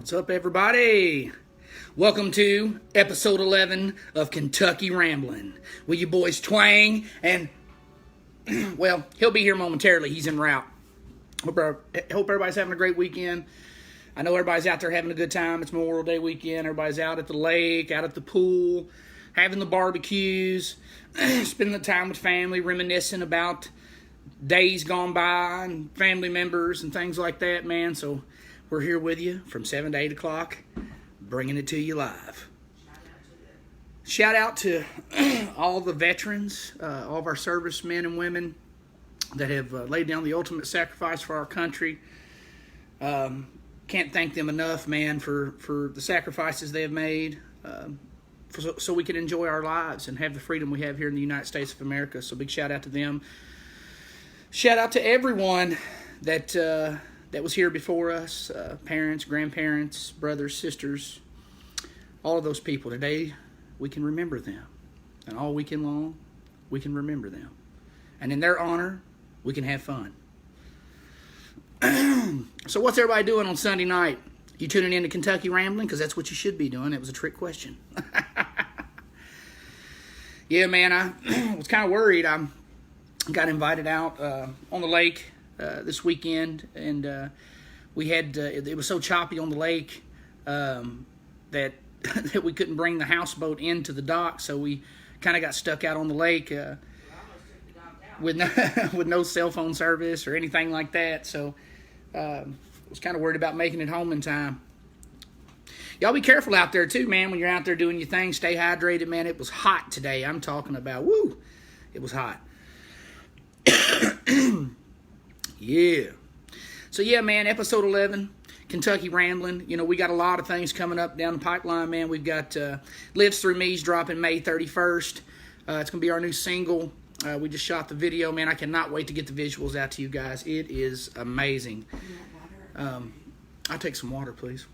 What's up, everybody? Welcome to episode 11 of Kentucky Ramblin' with your boys Twang and, well, he'll be here momentarily. He's en route. Hope everybody's having a great weekend. I know everybody's out there having a good time. It's Memorial Day weekend. Everybody's out at the lake, out at the pool, having the barbecues, spending the time with family, reminiscing about days gone by and family members and things like that, man. So we're here with you from 7 to 8 o'clock, bringing it to you live. Shout out to all the veterans, all of our servicemen and women that have laid down the ultimate sacrifice for our country. Can't thank them enough, man, for the sacrifices they have made so we can enjoy our lives and have the freedom we have here in the United States of America. So big shout out to them. Shout out to everyone that was here before us, parents, grandparents, brothers, sisters, all of those people. Today, we can remember them. And all weekend long, we can remember them. And in their honor, we can have fun. So what's everybody doing on Sunday night? You tuning in to Kentucky Rambling? Because that's what you should be doing. It was a trick question. Yeah, man, I was kind of worried. I got invited out on the lake this weekend, and we had it was so choppy on the lake that we couldn't bring the houseboat into the dock, so we kind of got stuck out on the lake with no cell phone service or anything like that. So was kind of worried about making it home in time. Y'all be careful out there too, man, when you're out there doing your thing. Stay hydrated, man. It was hot today. I'm talking about, woo, it was hot. Yeah. So yeah, man, episode 11, Kentucky Ramblin'. You know, we got a lot of things coming up down the pipeline, man. We've got Lives Through Me's dropping May 31st. It's going to be our new single. We just shot the video, man. I cannot wait to get the visuals out to you guys. It is amazing. I'll take some water, please.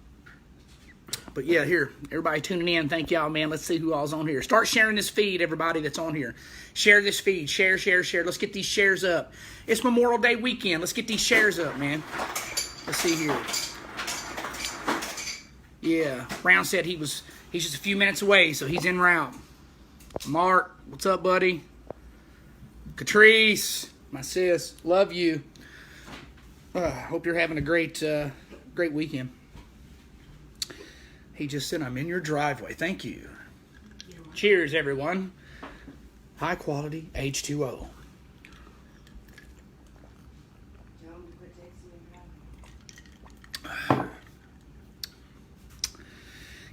But yeah, here, everybody tuning in, thank y'all, man. Let's see who all's on here. Start sharing this feed, everybody that's on here. Share this feed. Share. Let's get these shares up. It's Memorial Day weekend. Let's get these shares up, man. Let's see here. Yeah, Brown said he's just a few minutes away, so he's en route. Mark, what's up, buddy? Catrice, my sis, love you. Hope you're having a great weekend. He just said, I'm in your driveway. Thank you. Cheers, everyone. High quality H2O.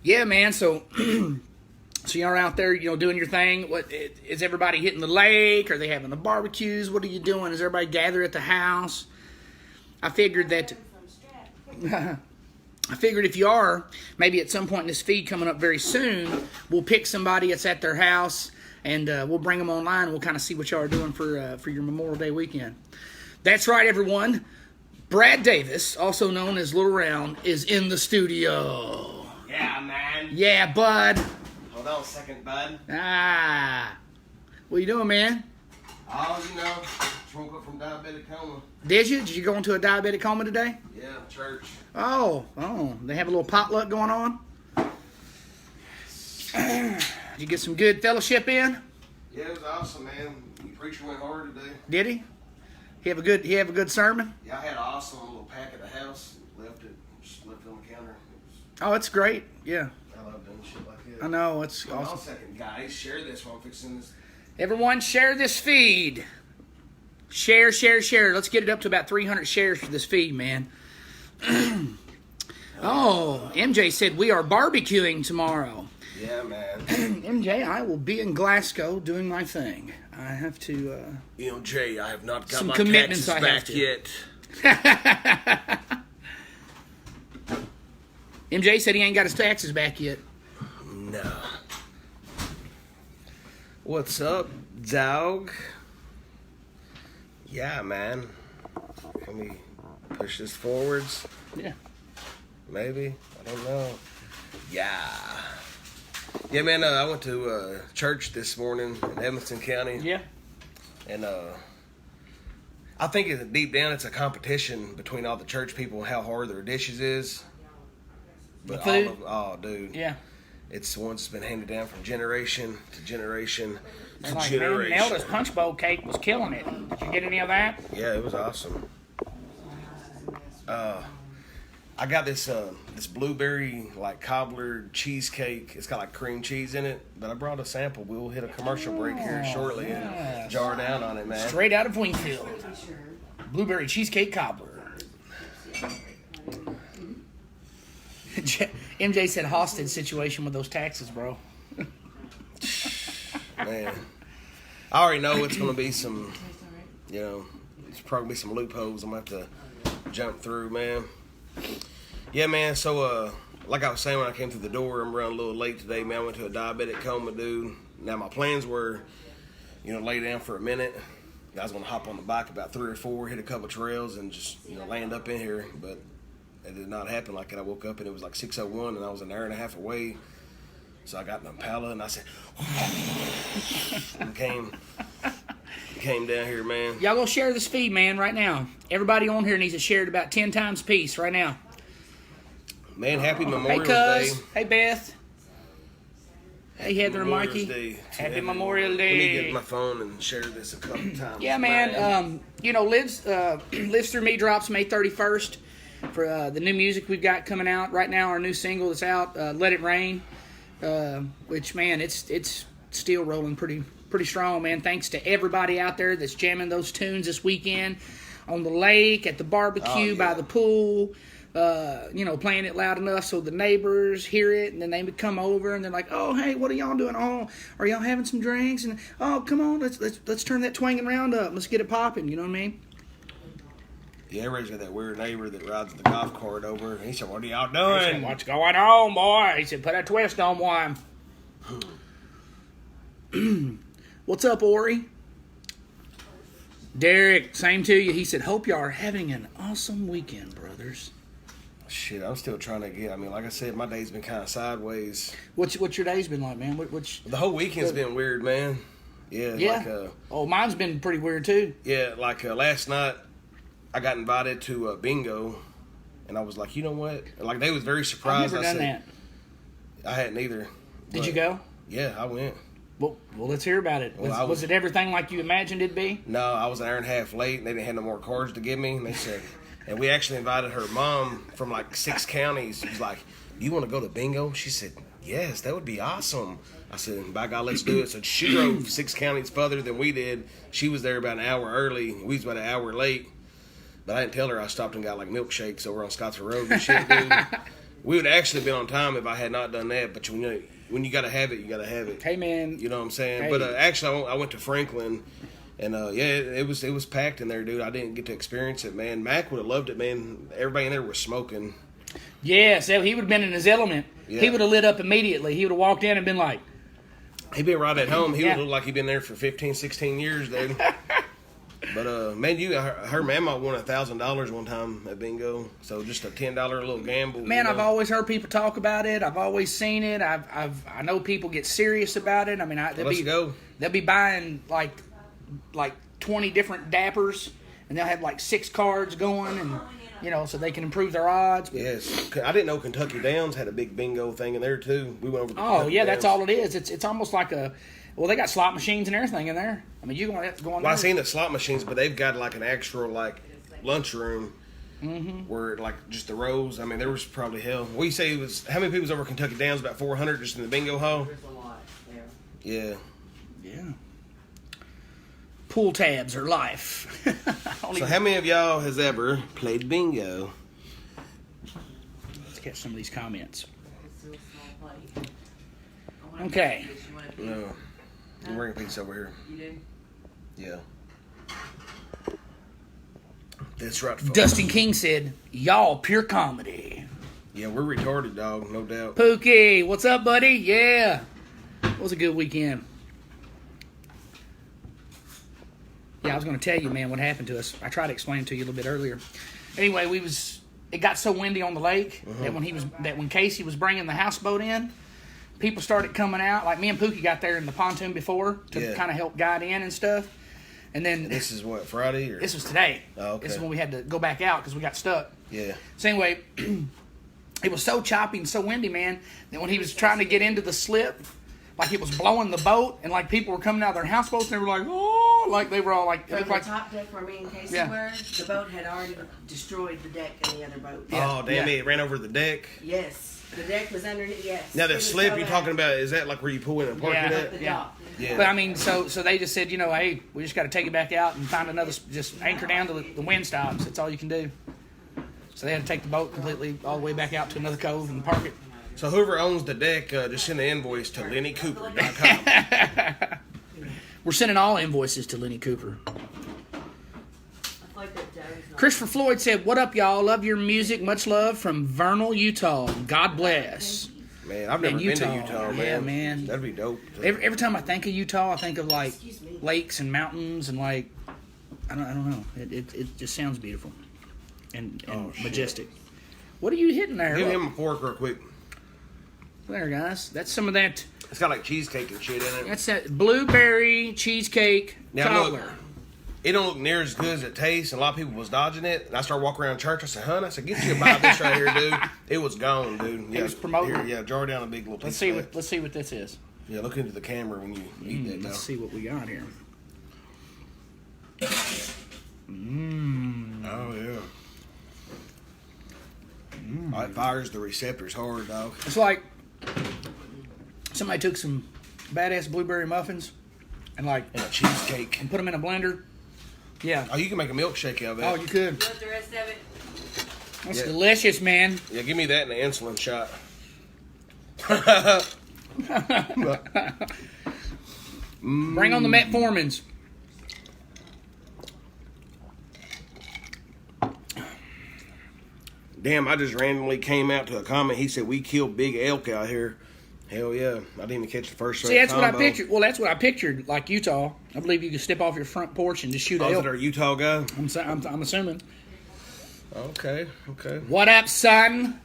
Yeah, man. So you're out there, you know, doing your thing. What is everybody hitting the lake? Are they having the barbecues? What are you doing? Is everybody gathered at the house? I figured that. I figured if you are, maybe at some point in this feed coming up very soon, we'll pick somebody that's at their house and we'll bring them online. We'll kind of see what y'all are doing for your Memorial Day weekend. That's right, everyone. Brad Davis, also known as Little Round, is in the studio. Yeah, man. Yeah, bud. Hold on a second, bud. What you doing, man? Oh, you know, just woke up from diabetic coma. Did you? Did you go into a diabetic coma today? Yeah, church. Oh, they have a little potluck going on? Did you get some good fellowship in? Yeah, it was awesome, man. The preacher went hard today. Did he? He have a good sermon? Yeah, I had an awesome little pack at the house. Just left it on the counter. Oh, it's great. Yeah. I love doing shit like that. I know, it's Hold awesome. on a second, guys. Share this while I'm fixing this. Everyone, share this feed. Share. Let's get it up to about 300 shares for this feed, man. Oh, MJ said we are barbecuing tomorrow. Yeah, man. MJ, I will be in Glasgow doing my thing. I have to... MJ, I have not got some my commitments taxes I have back to. yet. MJ said he ain't got his taxes back yet. No. What's up, dog? Yeah, man. Can we push this forwards? Yeah. Maybe. I don't know. Yeah. Yeah, man, I went to church this morning in Evanston County. Yeah. And I think deep down it's a competition between all the church people and how hard their dishes is. But food? Dude. Yeah. It's one that's been handed down from generation to generation to Like, generation. man, Nelda's punch bowl cake was killing it. Did you get any of that? Yeah, it was awesome. I got this blueberry like cobbler cheesecake. It's got like cream cheese in it, but I brought a sample. We'll hit a commercial break here shortly and jar down on it, man. Straight out of Wingfield. Blueberry cheesecake cobbler. MJ said hostage situation with those taxes, bro. Man, I already know it's going to be some, it's probably be some loopholes I'm going to have to jump through, man. Yeah, man, so, like I was saying when I came through the door, I'm running a little late today, man. I went to a diabetic coma, dude. Now, my plans were, lay down for a minute. I was going to hop on the bike about 3 or 4, hit a couple trails, and just, land up in here, but it did not happen like that. I woke up and it was like 6:01 and I was an hour and a half away. So I got an Impala and I said, and came down here, man. Y'all go share this feed, man, right now. Everybody on here needs to share it about 10 times a piece right now. Man, happy Memorial Day. Day. Hey, Beth. Hey, Heather and Mikey. Happy Memorial Day. Let me get my phone and share this a couple times. Yeah, man. Lives Through Me drops May 31st. For the new music we've got coming out right now, our new single that's out, Let It Rain, which, man, it's still rolling pretty strong, man. Thanks to everybody out there that's jamming those tunes this weekend on the lake, at the barbecue, by the pool, playing it loud enough so the neighbors hear it, and then they would come over and they're like, oh, hey, what are y'all doing? Oh, are y'all having some drinks? And, oh, come on, let's turn that Twang and round up. Let's get it popping, you know what I mean? Yeah, everybody's got that weird neighbor that rides the golf cart over. He said, what are y'all doing? He said, what's going on, boy? He said, put a twist on one. What's up, Ori? Derek, same to you. He said, hope y'all are having an awesome weekend, brothers. Shit, I'm still trying to get, like I said, my day's been kind of sideways. What's your day's been like, man? The whole weekend's been weird, man. Yeah. Mine's been pretty weird, too. Yeah, last night, I got invited to bingo, and I was like, you know what? Like, they was very surprised. I've never done that. I hadn't either. Did you go? Yeah, I went. Well, let's hear about it. Was it everything like you imagined it'd be? No, I was an hour and a half late, and they didn't have no more cards to give me. And they said, and we actually invited her mom from like 6 counties. She was like, you want to go to bingo? She said, yes, that would be awesome. I said, by God, let's do it. So she drove 6 counties further than we did. She was there about an hour early. We was about an hour late. But I didn't tell her. I stopped and got like milkshakes over on Scottsville Road and shit, dude. We would actually been on time if I had not done that. But when you got to have it, you got to have it. Hey, man. You know what I'm saying? Hey. But actually, I went to Franklin, and it was packed in there, dude. I didn't get to experience it, man. Mac would have loved it, man. Everybody in there was smoking. Yeah, so he would have been in his element. Yeah. He would have lit up immediately. He would have walked in and been like... He'd been right at home. He would look like he'd been there for 15, 16 years, dude. But, man, her mama won $1,000 one time at bingo. So just a $10 little gamble. Man, I've always heard people talk about it. I've always seen it. I know people get serious about it. I mean, they'll be buying like 20 different dappers, and they'll have like 6 cards going, and so they can improve their odds. But, yes, I didn't know Kentucky Downs had a big bingo thing in there too. We went over. That's all it is. It's almost like a. Well, they got slot machines and everything in there. I mean, you're going to have to go on there. Well, I've seen the slot machines, but they've got like an actual lunchroom where like just the rows. I mean, there was probably We say it was how many people was over Kentucky Downs? About 400 just in the bingo hall. There's a lot there. Yeah. Pool tabs are life. So how many of y'all has ever played bingo? Let's get some of these comments. It's still a small plate. Okay. No. You bring a piece over here. You do? Yeah. That's right, folks. Dustin King said, y'all pure comedy. Yeah, we're retarded, dog, no doubt. Pookie, what's up, buddy? Yeah. It was a good weekend. Yeah, I was going to tell you, man, what happened to us. I tried to explain it to you a little bit earlier. Anyway, it got so windy on the lake that when Casey was bringing the houseboat in, people started coming out. Like me and Pookie got there in the pontoon before to kind of help guide in and stuff. And then this is what, Friday? Or? This was today. Oh, okay. This is when we had to go back out because we got stuck. Yeah. So anyway, it was so choppy and so windy, man, that when he was trying to get into the slip, like it was blowing the boat, and like people were coming out of their houseboats, and they were like, oh, like they were all like, From it the looked like, top deck where me and Casey Yeah. were, the boat had already destroyed the deck and the other boat. Yeah. Oh, damn Yeah. it were the deck. Yes, the deck was underneath. Yes. Now It that was slip so you're bad. talking about, is that like where you pull in and park Yeah. it At at? the Yeah. dock. Yeah. But I mean, so they just said, hey, we just got to take it back out and find another, just anchor down to the wind stops. That's all you can do. So they had to take the boat completely all the way back out to another cove and park it. So whoever owns the deck, just send the invoice to LennyCooper.com. We're sending all invoices to Lenny Cooper. I like that Joe's not- Christopher Floyd said, "What up, y'all? Love your music. Much love from Vernal, Utah. God bless." Man, I've never been to Utah. Utah, man. Yeah, man. That'd be dope. Every time I think of Utah, I think of like Excuse me. lakes and mountains and like I don't know. It just sounds beautiful and shit. majestic. What are you hitting there? Give Look. him a fork real quick. There, guys. That's some of that. It's got like cheesecake and shit in it. That's that blueberry cheesecake Now, look, cobbler. It don't look near as good as it tastes, and a lot of people was dodging it. And I started walking around church. I said, "Hun," I said, "Get you a bite of this right here, dude." It was gone, dude. Yeah, was promoting Here, yeah, jar down a big little piece. Let's see of what that. let's see what this is. Yeah, look into the camera when you eat that. Now. Let's see what we got here. Oh yeah. Oh, it fires the receptors hard, dog. It's like somebody took some badass blueberry muffins and like And a cheesecake. put them in a blender. Yeah. Oh, you can make a milkshake out of that. Oh, you could. You want the rest of it? That's Yeah. delicious, man. Yeah, give me that and an insulin shot. Bring on the metformins. Damn, I just randomly came out to a comment. He said, "We kill big elk out here." Hell yeah. I didn't even catch the first See, that's what I combo. pictured. Well, that's what I pictured, like Utah. I believe you could step off your front porch and just shoot Oh, an is elk. it our Utah guy? I'm assuming. Okay. What up, son?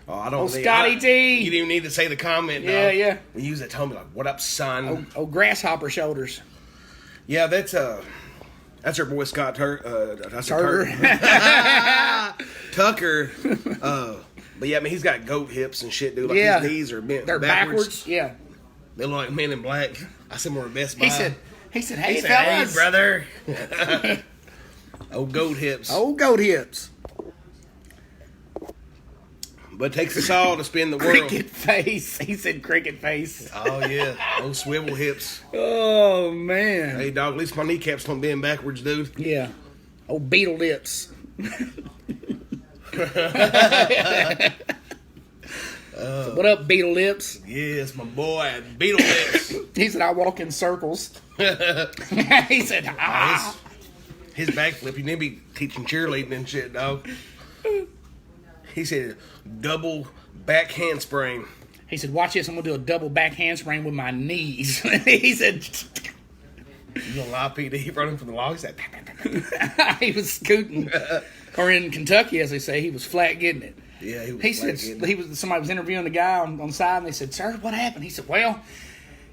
Oh, I don't Oh, need- Scotty I- T. You didn't even need to say the comment, Yeah, dog. yeah. When you use that, tell me like, "What up, son?" Oh, grasshopper shoulders. Yeah, that's our boy Scott that's Turner. Tucker. But yeah, I mean, he's got goat hips and shit, dude. Like Yeah. his knees are bent They're backwards. Yeah. They look like Men in Black. I said we're Best Buy. He said, "Hey, He said, "Hey, fellas, brother." Oh, goat hips. old goat hips." But it takes us all to spin the world. Cricket face. He said, "Cricket face." Oh yeah, those swivel hips. Oh man. Hey dog, at least my kneecaps don't bend backwards, dude. Yeah. Oh, beetle lips. What up, beetle lips? Yes, my boy, Beetle hips. He said, "I walk in circles." He said, "Ah." His backflip, you need to be teaching cheerleading and shit, dog. He said, double back handspring. He said, "Watch this. I'm gonna do a double back handspring with my knees." He said, You gonna lie, PD running from the law? He said, he was scooting, or in Kentucky, as they say, he was flat getting it. yeah, he was. He said somebody was interviewing the guy on the side, and they said, "Sir, what happened?" He said, "Well,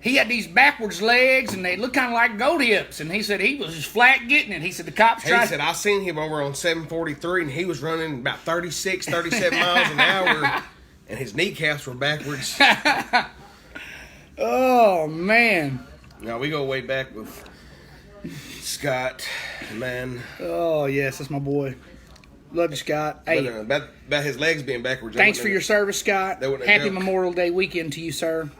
he had these backwards legs, and they look kind of like goat hips." And he said he was just flat getting it. He said the cops He tried. said, I seen him over on 743, and he was running about 36, 37 miles an hour, and his kneecaps were backwards. Oh man. Now, we go way back with Scott, man. Oh yes, that's my boy. Love you, Scott. Hey, But, about his legs being backwards. thanks for your service, Scott. That wasn't a Happy joke. Memorial Day weekend to you, sir.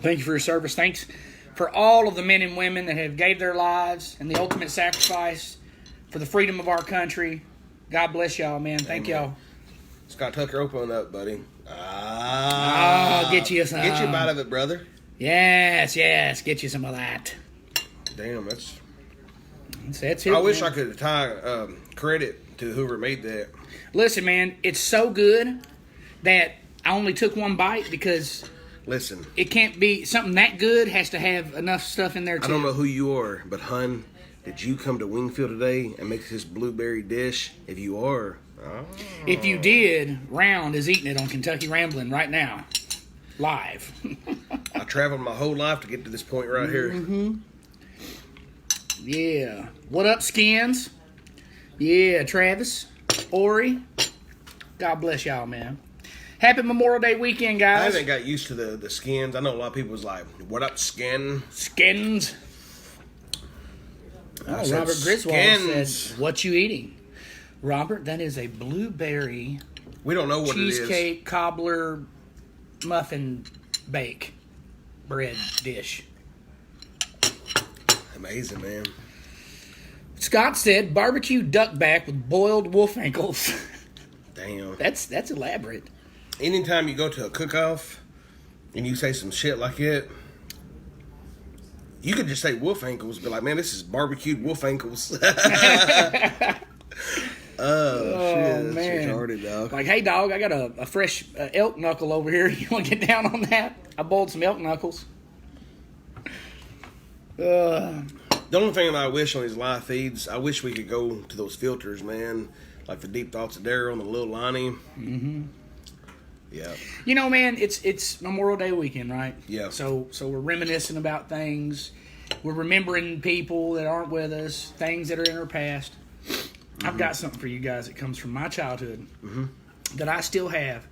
Thank you for your service. Thanks for all of the men and women that have gave their lives and the ultimate sacrifice for the freedom of our country. God bless y'all, man. Thank Amen. y'all. Scott Tucker, open up, buddy. I'll get you some. Get you a bite of it, brother. Yes, get you some of that. Damn, that's... That's it. I wish man. I could tie credit to whoever made that. Listen, man, it's so good that I only took one bite because Listen, it can't be something that good. Has to have enough stuff in there too. I don't know who you are, but hun, did you come to Wingfield today and make this blueberry dish? If you are, If you did, Round is eating it on Kentucky Ramblin' right now, live. I traveled my whole life to get to this point right here. Yeah. What up, Skins? Yeah, Travis, Ori. God bless y'all, man. Happy Memorial Day weekend, I guys. haven't got used to the skins. I know a lot of people was like, "What up, skin?" Skins. I Oh, said, Robert Griswold skins. said, "What you eating?" Robert, that is a blueberry We don't know what cheesecake cobbler muffin bake bread dish. it is. Amazing, man. Scott said barbecue duck back with boiled wolf ankles. Damn. That's elaborate. Anytime you go to a cook-off and you say some shit like it, you could just say wolf ankles, be like, man, this is barbecued wolf ankles. Oh, shit. That's retarded, dog. Like, hey, dog, I got a fresh elk knuckle over here. You want to get down on that? I boiled some elk knuckles. The only thing that I wish on these live feeds, I wish we could go to those filters, man. Like the Deep Thoughts of Daryl and the Lil Lonnie. Mm-hmm. Yeah. You know, man, it's Memorial Day weekend, right? Yeah. So we're reminiscing about things. We're remembering people that aren't with us, things that are in our past. I've got something for you guys that comes from my childhood that I still have,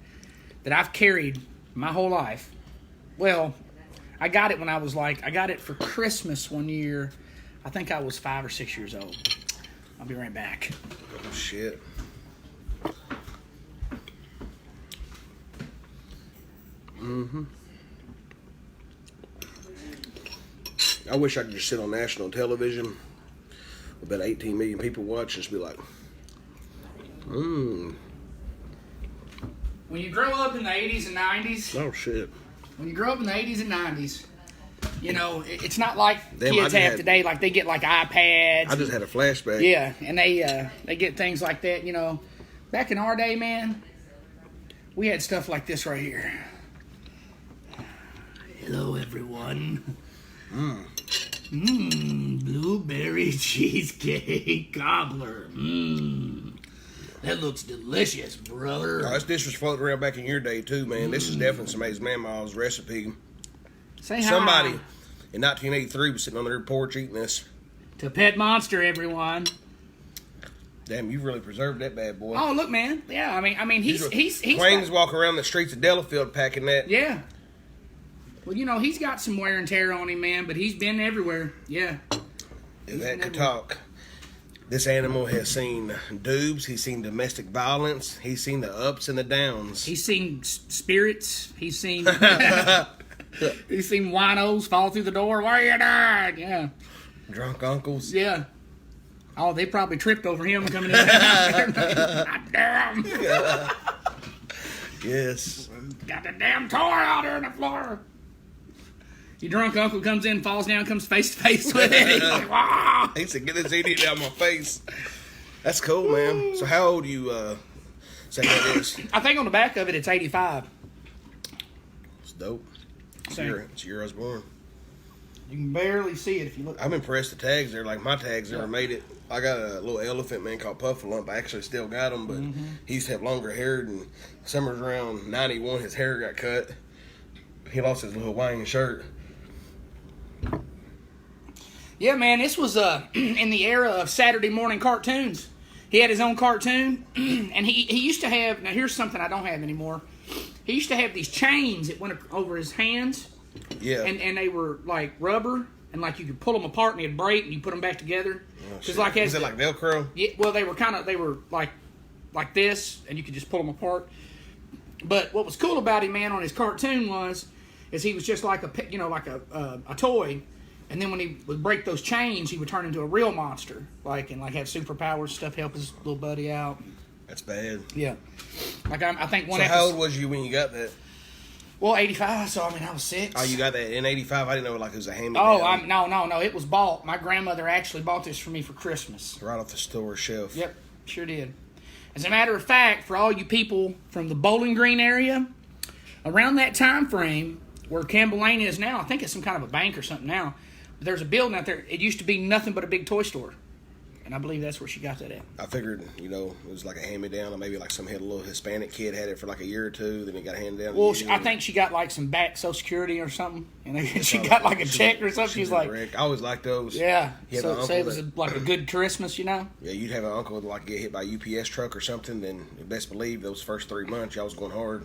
that I've carried my whole life. Well, I got it when I got it for Christmas one year. I think I was 5 or 6 years old. I'll be right back. Oh, shit. I wish I could just sit on national television with about 18 million people watch and just be like, When you grow up in the 80s and 90s, oh, shit. when you grow up in the 80s and 90s, you know, it's not like Damn, I kids just have had- today. Like, they get, like, iPads. I just had a flashback. Yeah, and they get things like that, you know. Back in our day, man, we had stuff like this right here. Hello, everyone. Blueberry cheesecake cobbler. That looks delicious, brother. Oh, this dish was floating around back in your day, too, man. This is definitely somebody's mama's recipe. Say hi. Somebody in 1983 was sitting on their porch eating this. to Pet Monster, everyone. Damn, you really preserved that bad boy. Oh, look, man. Yeah, I mean, he's Twang's walking around the streets of Delafield packing that. yeah. Well, you know, he's got some wear and tear on him, man, but he's been everywhere. Yeah. If that could talk. This animal has seen dubs. He's seen domestic violence. He's seen the ups and the downs. He's seen spirits. He's seen he's seen winos fall through the door. Where you doing? Yeah. Drunk uncles. Yeah. Oh, they probably tripped over him coming in. God damn. Yes. Got the damn toy out there on the floor. Your drunk uncle comes in, falls down, comes face to face with it. He's like, wow. He said, get this idiot out of my face. That's cool, man. So how old you say that is? I think on the back of it, it's 85. It's dope. It's Same. the year I was born. You can barely see it if you look. I'm impressed the tags there. Like, my tags never made it. I got a little elephant, man, called Puffalump. I actually still got him, but he used to have longer hair, and summers around 91, his hair got cut. He lost his little Hawaiian shirt. Yeah, man, this was in the era of Saturday morning cartoons. He had his own cartoon, and he used to have, now here's something I don't have anymore. He used to have these chains that went over his hands, Yeah. and they were like rubber, and like you could pull them apart and they'd break, and you put them back together. Oh, Cause shit. like Was it like Velcro? Yeah, well, they were like this, and you could just pull them apart. But what was cool about him, man, on his cartoon is he was just like a toy, and then when he would break those chains, he would turn into a real monster, and have superpowers, stuff, help his little buddy out. That's bad. Yeah, like I think one. So how old was you when you got that? Well, 85. So I mean, I was 6. Oh, you got that in 85? I didn't know it was a hand-me-down. Oh, no. It was bought. My grandmother actually bought this for me for Christmas. Right off the store shelf. Yep, sure did. As a matter of fact, for all you people from the Bowling Green area, around that time frame where Campbell Lane is now, I think it's some kind of a bank or something now, but there's a building out there. It used to be nothing but a big toy store. And I believe that's where she got that at. I figured, it was like a hand-me-down, or maybe like some little Hispanic kid had it for like a year or two, then it got handed down. Well, I think she got like some back Social Security or something, and then she got like a check or something. She's like, I always liked those. yeah. You had So an uncle say it was that- like a good Christmas, you know? Yeah, you'd have an uncle that like get hit by a UPS truck or something, then you best believe those first 3 months y'all was going hard.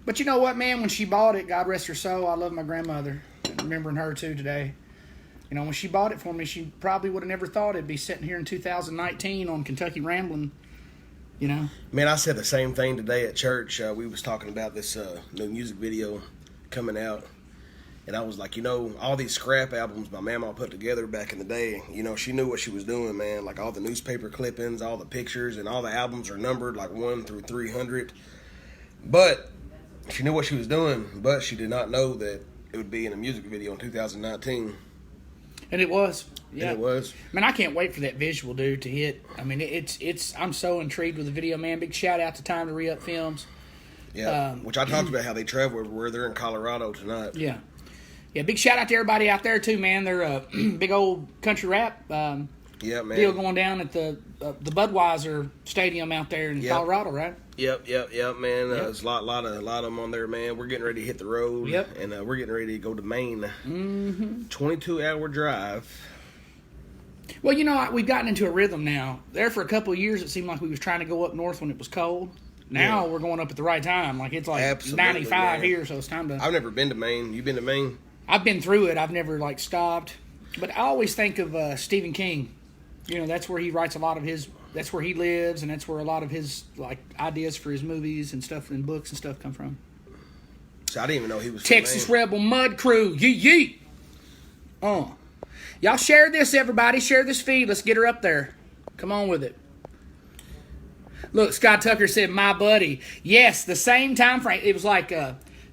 But you know what, man? When she bought it, God rest her soul, I love my grandmother. Remembering her, too, today. You know, when she bought it for me, she probably would have never thought it'd be sitting here in 2019 on Kentucky Ramblin', you know? Man, I said the same thing today at church. We was talking about this new music video coming out. And I was like, you know, all these scrap albums my mama put together back in the day, you know, she knew what she was doing, man. Like all the newspaper clippings, all the pictures, and all the albums are numbered like 1 through 300. But she knew what she was doing, but she did not know that it would be in a music video in 2019. And it was. Yeah. And it was. Man, I can't wait for that visual, dude, to hit. I mean, it's. I'm so intrigued with the video, man. Big shout out to Time to Re-Up Films. Yeah, which I talked about how they travel everywhere. They're in Colorado tonight. Yeah. Yeah, big shout out to everybody out there, too, man. They're a big old country rap yeah, man. deal going down at the Budweiser Stadium out there in Colorado, right? Yep, man. There's a lot of them on there, man. We're getting ready to hit the road. Yep. And we're getting ready to go to Maine. 22-hour drive. Well, you know, we've gotten into a rhythm now. There for a couple of years, it seemed like we was trying to go up north when it was cold. Now we're going up at the right time. Like, it's like Absolutely, 95 man. here, so it's time to... I've never been to Maine. You been to Maine? I've been through it. I've never, like, stopped. But I always think of Stephen King. You know, that's where he writes a lot of his... That's where he lives, and that's where a lot of his, like, ideas for his movies and stuff and books and stuff come from. So I didn't even know he was Texas from Maine. Rebel Mud Crew. Yeet, yeet. Y'all share this, everybody. Share this feed. Let's get her up there. Come on with it. Look, Scott Tucker said, my buddy. Yes, the same time frame. It was like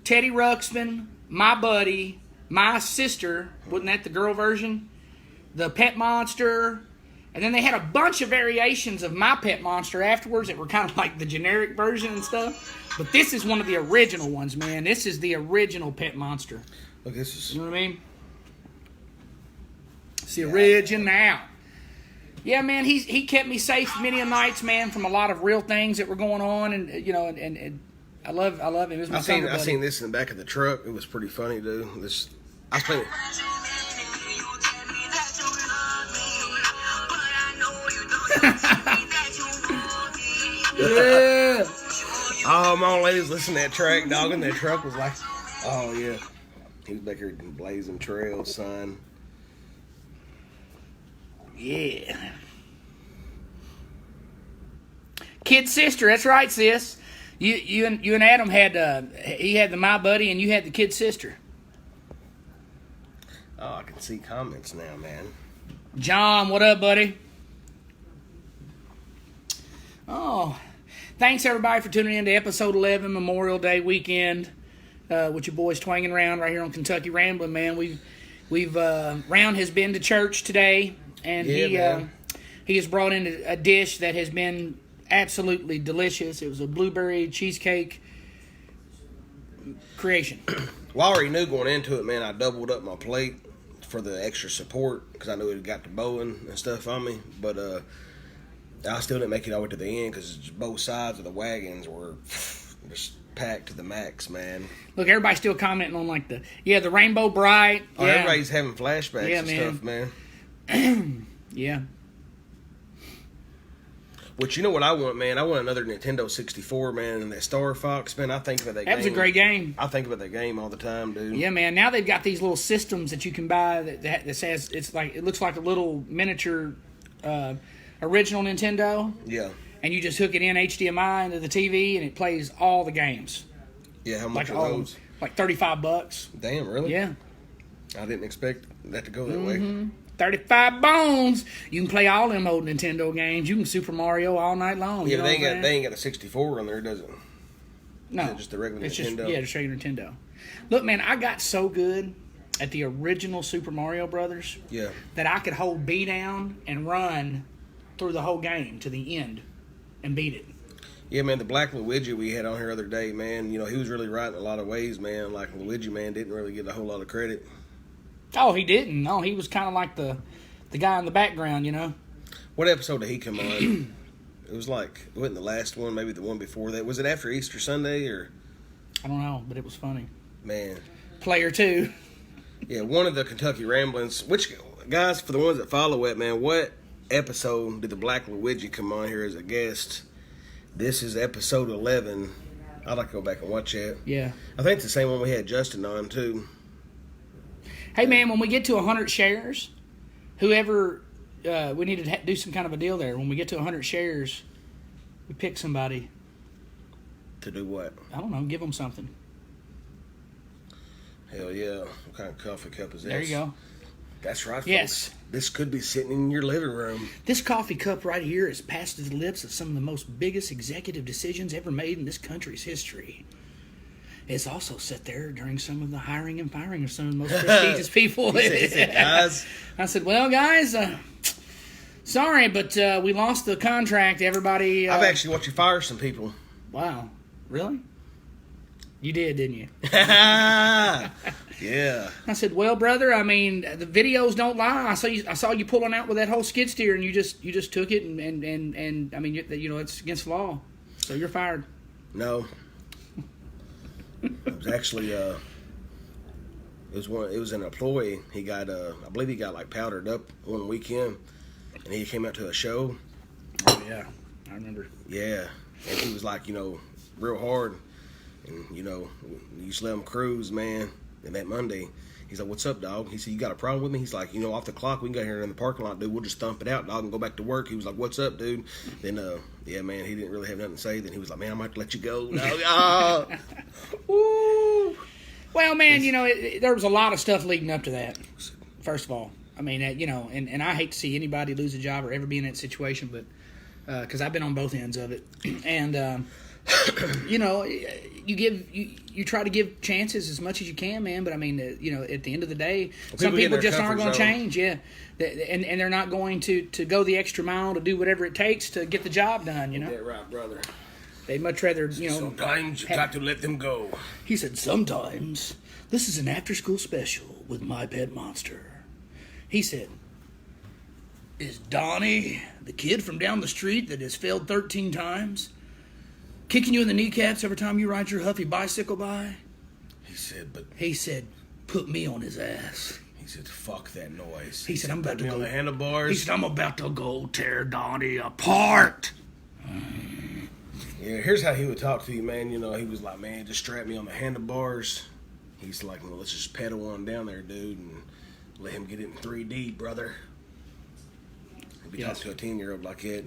Teddy Ruxpin, my buddy, my sister. Wasn't that the girl version? The Pet Monster. And then they had a bunch of variations of My Pet Monster afterwards that were kind of like the generic version and stuff. But this is one of the original ones, man. This is the original Pet Monster. Look, this is... You know what I mean? It's the original. Yeah, man, he kept me safe many a nights, man, from a lot of real things that were going on, and you know, and I love him. It was my I seen this in the back of the truck. It was pretty funny, dude. I was playing. Yeah. Oh, my old lady was listening to that track, dog, and that truck was like, oh yeah. He was back here blazing trails, son. Yeah. Kid sister, that's right, sis. You and Adam had he had the My Buddy and you had the kid sister. Oh, I can see comments now, man. John, what up, buddy? Oh, thanks everybody for tuning in to episode 11, Memorial Day weekend, with your boys twanging around right here on Kentucky Ramblin', man. We've Round has been to church today, and he has brought in a dish that has been absolutely delicious. It was a blueberry cheesecake creation. Well, I already knew going into it, man. I doubled up my plate for the extra support because I knew it got the bowing and stuff on me, but I still didn't make it all the way to the end because both sides of the wagons were just packed to the max, man. Look, everybody's still commenting on like the Rainbow Bright. Oh, yeah. Everybody's having flashbacks and stuff, man. Yeah. Which, you know what I want, man? I want another Nintendo 64, man, and that Star Fox, man. I think about that game. That was a great game. I think about that game all the time, dude. Yeah, man. Now they've got these little systems that you can buy that says it looks like a little miniature original Nintendo. Yeah. And you just hook it in HDMI into the TV and it plays all the games. Yeah, how much Like are those? Like $35. Damn, really? Yeah. I didn't expect that to go that way. 35 bones. You can play all them old Nintendo games. You can Super Mario all night long. Yeah, you but know they ain't got a 64 on there, does it? No. Is it just the regular Nintendo? Just regular Nintendo. Look, man, I got so good at the original Super Mario Brothers that I could hold B down and run through the whole game to the end and beat it. Yeah, man, the Black Luigi we had on here the other day, man, you know, he was really right in a lot of ways, man. Like, Luigi, man, didn't really get a whole lot of credit. Oh, he didn't. No, he was kind of like the guy in the background, you know. What episode did he come on? It was like, it wasn't the last one, maybe the one before that. Was it after Easter Sunday or? I don't know, but it was funny. Man. Player 2. Yeah, one of the Kentucky Ramblings. Which, guys, for the ones that follow it, man, what episode did the Black Luigi come on here as a guest? This is episode 11 I'd like to go back and watch that. Yeah. I think it's the same one we had Justin on, too. Hey, man, when we get to 100 shares, whoever, we need to do some kind of a deal there. When we get to 100 shares, we pick somebody. To do what? I don't know, give them something. Hell yeah. What kind of coffee cup is this? There you go. That's right, folks. Yes. This could be sitting in your living room. This coffee cup right here is passed to the lips of some of the most biggest executive decisions ever made in this country's history. It's also sat there during some of the hiring and firing of some of the most prestigious people. He said, guys. I said, well, guys, sorry, but we lost the contract. Everybody... I've actually watched you fire some people. Wow. Really? You did, didn't you? Yeah. I said, well, brother, I mean, the videos don't lie. I saw you pulling out with that whole skid steer, and you just took it, and I mean, you know, it's against the law. So you're fired. No. It was actually it was an employee. He got I believe he got like powdered up one weekend, and he came out to a show. Oh yeah, I remember. Yeah, and he was like, you know, real hard, and you know, you used to let him cruise, man. And that Monday, he's like, "What's up, dog?" He said, "You got a problem with me?" He's like, "You know, off the clock, we can go here in the parking lot, dude. We'll just thump it out, dog, and go back to work." He was like, "What's up, dude?" Then, yeah, man, he didn't really have nothing to say. Then he was like, "Man, I might have to let you go, dog." Woo. Well, man, you know, there was a lot of stuff leading up to that. First of all, I mean, you know, and I hate to see anybody lose a job or ever be in that situation, but because I've been on both ends of it, and you know, you try to give chances as much as you can, man. But I mean, you know, at the end of the day, some people just aren't going to change, yeah, and they're not going to go the extra mile to do whatever it takes to get the job done. You know, Yeah, right, brother. they'd much rather, you know. Sometimes you got to let them go. He said, sometimes this is an after-school special with my pet monster. He said, is Donnie, the kid from down the street that has failed 13 times, kicking you in the kneecaps every time you ride your Huffy bicycle by? He said, put me on his ass. He said, fuck that noise. He said, I'm about to go on the handlebars. He said, I'm about to go tear Donnie apart. Yeah, here's how he would talk to you, man. You know, he was like, man, just strap me on the handlebars. He's like, well, let's just pedal on down there, dude, and let him get it in 3D, brother. He'd be talking to a 10-year-old like that.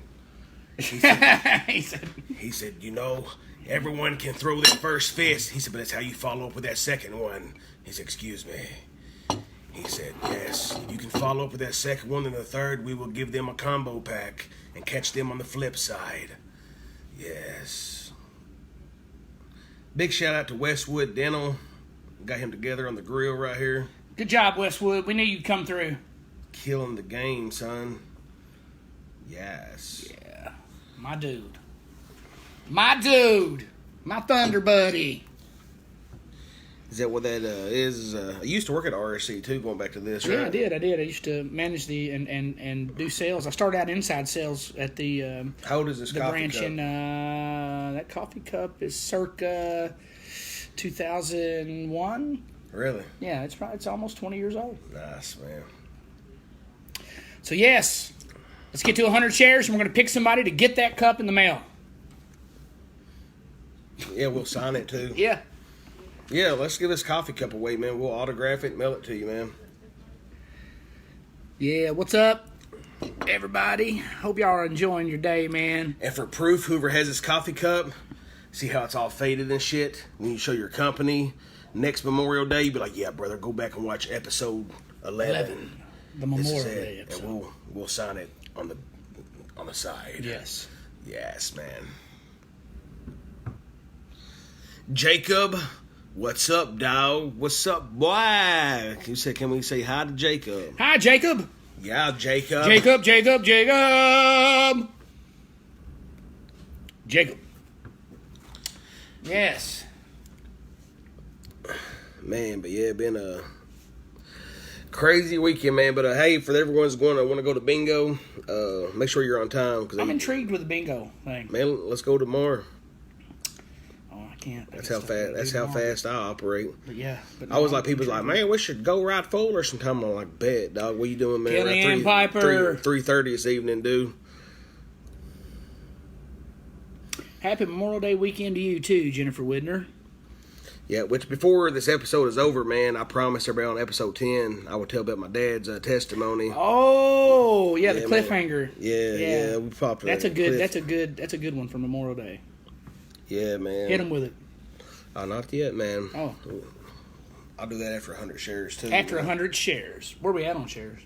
He said, you know, everyone can throw their first fist. He said, but that's how you follow up with that second one. He said, excuse me. He said, yes, if you can follow up with that second one and the third, we will give them a combo pack and catch them on the flip side. Yes. Big shout out to Westwood Dental. Got him together on the grill right here. Good job, Westwood. We knew you'd come through. Killing the game, son. Yes. Yeah. My dude. My Thunder buddy. Is that what that is? I used to work at RSC too, going back to this, right? Yeah, I did. I used to manage and do sales. I started out inside sales at the How old is this coffee branch cup? in that coffee cup is circa 2001. Really? Yeah, it's almost 20 years old. Nice, man. So yes, let's get to 100 shares, and we're going to pick somebody to get that cup in the mail. Yeah, we'll sign it too. Yeah. Yeah, let's give this coffee cup away, man. We'll autograph it and mail it to you, man. Yeah, what's up, everybody? Hope y'all are enjoying your day, man. And for proof, whoever has this coffee cup, see how it's all faded and shit? When you show your company, next Memorial Day, you be like, yeah, brother, go back and watch episode 11. The This Memorial is Day it. episode. And we'll sign it on the side. Yes. Yes, man. Jacob, what's up, dog? What's up, boy? Can we say hi to Jacob? Hi, Jacob. Yeah, Jacob. Jacob. Yes. Man, but yeah, been a crazy weekend, man. But hey, for everyone's going to want to go to bingo, make sure you're on time. I'm intrigued with the bingo thing. Man, let's go tomorrow. Oh, I can't. That's how fast. That's how fast I operate. But yeah. I was like, people's like, man, we should go ride Fuller sometime. I'm like, bet, dog. What you doing, man? Kellyanne Piper. 3:30 this evening, dude. Happy Memorial Day weekend to you too, Jennifer Widner. Yeah, which before this episode is over, man, I promised everybody on episode 10 I would tell about my dad's testimony. Oh, yeah, the Yeah, cliffhanger. man. Yeah, we popped. That's a good one for Memorial Day. Yeah, man. Hit him with it. Oh, not yet, man. Oh, I'll do that after 100 shares too. after 100 shares. Where we at on shares?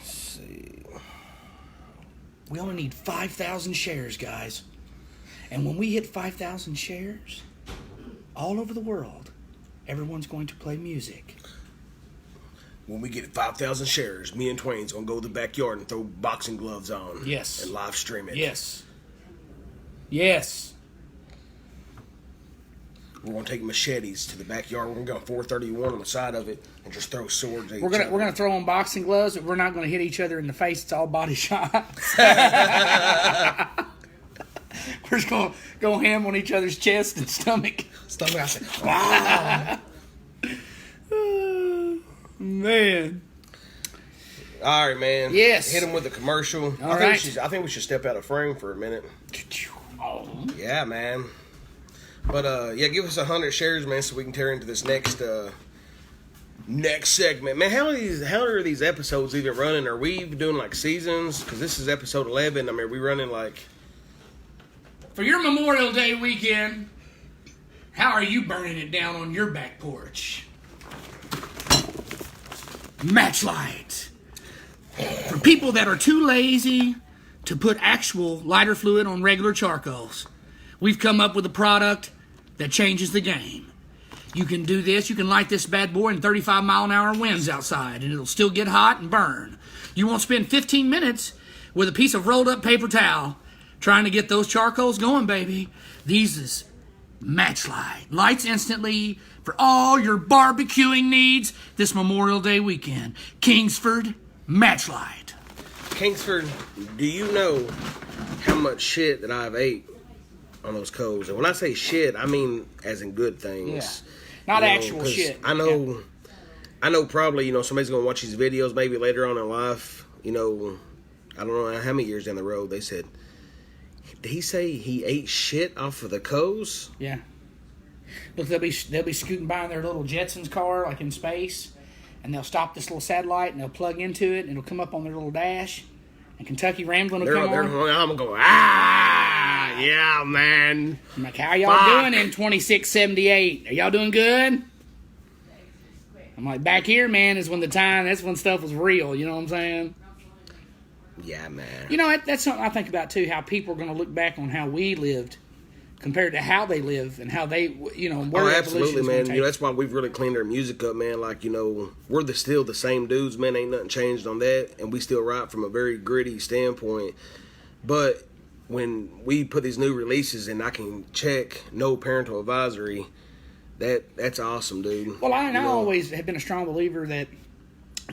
Let's see. We only need 5,000 shares, guys. And when we hit 5,000 shares, all over the world, everyone's going to play music. When we get 5,000 shares, me and Twang's gonna go to the backyard and throw boxing gloves on. Yes. And live stream it. Yes. Yes. We're gonna take machetes to the backyard. We're gonna go 431 on the side of it and just throw swords at each other. We're gonna throw on boxing gloves, but we're not gonna hit each other in the face. It's all body shots. We're just gonna go ham on each other's chest and stomach. I said, wow. Man. All right, man. Yes. Hit him with a commercial. All right. I think we should step out of frame for a minute. Oh. Yeah, man. But yeah, give us 100 shares, man, so we can tear into this next segment. Man, how are these episodes even running? Are we even doing like seasons? Because this is episode 11. I mean, are we running like... For your Memorial Day weekend, how are you burning it down on your back porch? Matchlight. For people that are too lazy to put actual lighter fluid on regular charcoals, we've come up with a product that changes the game. You can do this. You can light this bad boy in 35-mile-an-hour winds outside, and it'll still get hot and burn. You won't spend 15 minutes with a piece of rolled-up paper towel trying to get those charcoals going, baby. These is Matchlight. Lights instantly for all your barbecuing needs this Memorial Day weekend. Kingsford Matchlight. Kingsford, do you know how much shit that I've ate on those coals? And when I say shit, I mean as in good things. Yeah. Not actual shit. I know probably, somebody's going to watch these videos maybe later on in life. I don't know how many years down the road they said, did he say he ate shit off of the coals? Yeah. Look, they'll be scooting by in their little Jetsons car, like in space, and they'll stop this little satellite and they'll plug into it and it'll come up on their little dash, and Kentucky Rambling will come on. I'm going, yeah, man. I'm like, how y'all doing in 2678? Are y'all doing good? I'm like, back here, man, is when that's when stuff was real. You know what I'm saying? Yeah, man. That's something I think about, too, how people are going to look back on how we lived compared to how they live and how they, where absolutely, man. Take. That's why we've really cleaned our music up, man. Like, we're still the same dudes, man. Ain't nothing changed on that. And we still write from a very gritty standpoint. But when we put these new releases and I can check no parental advisory, that's awesome, dude. Well, I always have been a strong believer that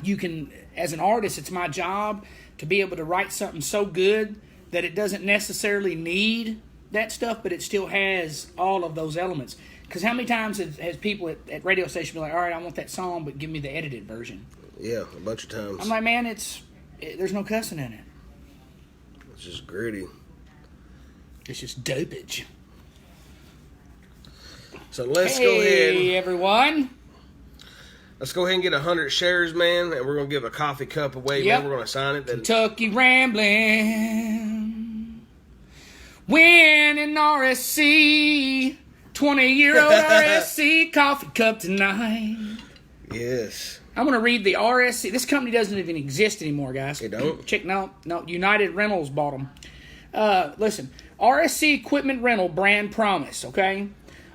you can, as an artist, it's my job to be able to write something so good that it doesn't necessarily need that stuff, but it still has all of those elements. Because how many times has people at radio stations been like, all right, I want that song, but give me the edited version? Yeah, a bunch of times. I'm like, man, there's no cussing in it. It's just gritty. It's just dopage. So let's go ahead. Hey, everyone. Let's go ahead and get 100 shares, man, and we're going to give a coffee cup away, man. We're going to sign it. Kentucky Rambling. Winning RSC. 20-year-old RSC coffee cup tonight. Yes. I'm going to read the RSC. This company doesn't even exist anymore, guys. They don't? Check, no. United Rentals bought them. Listen, RSC Equipment Rental brand promise, okay?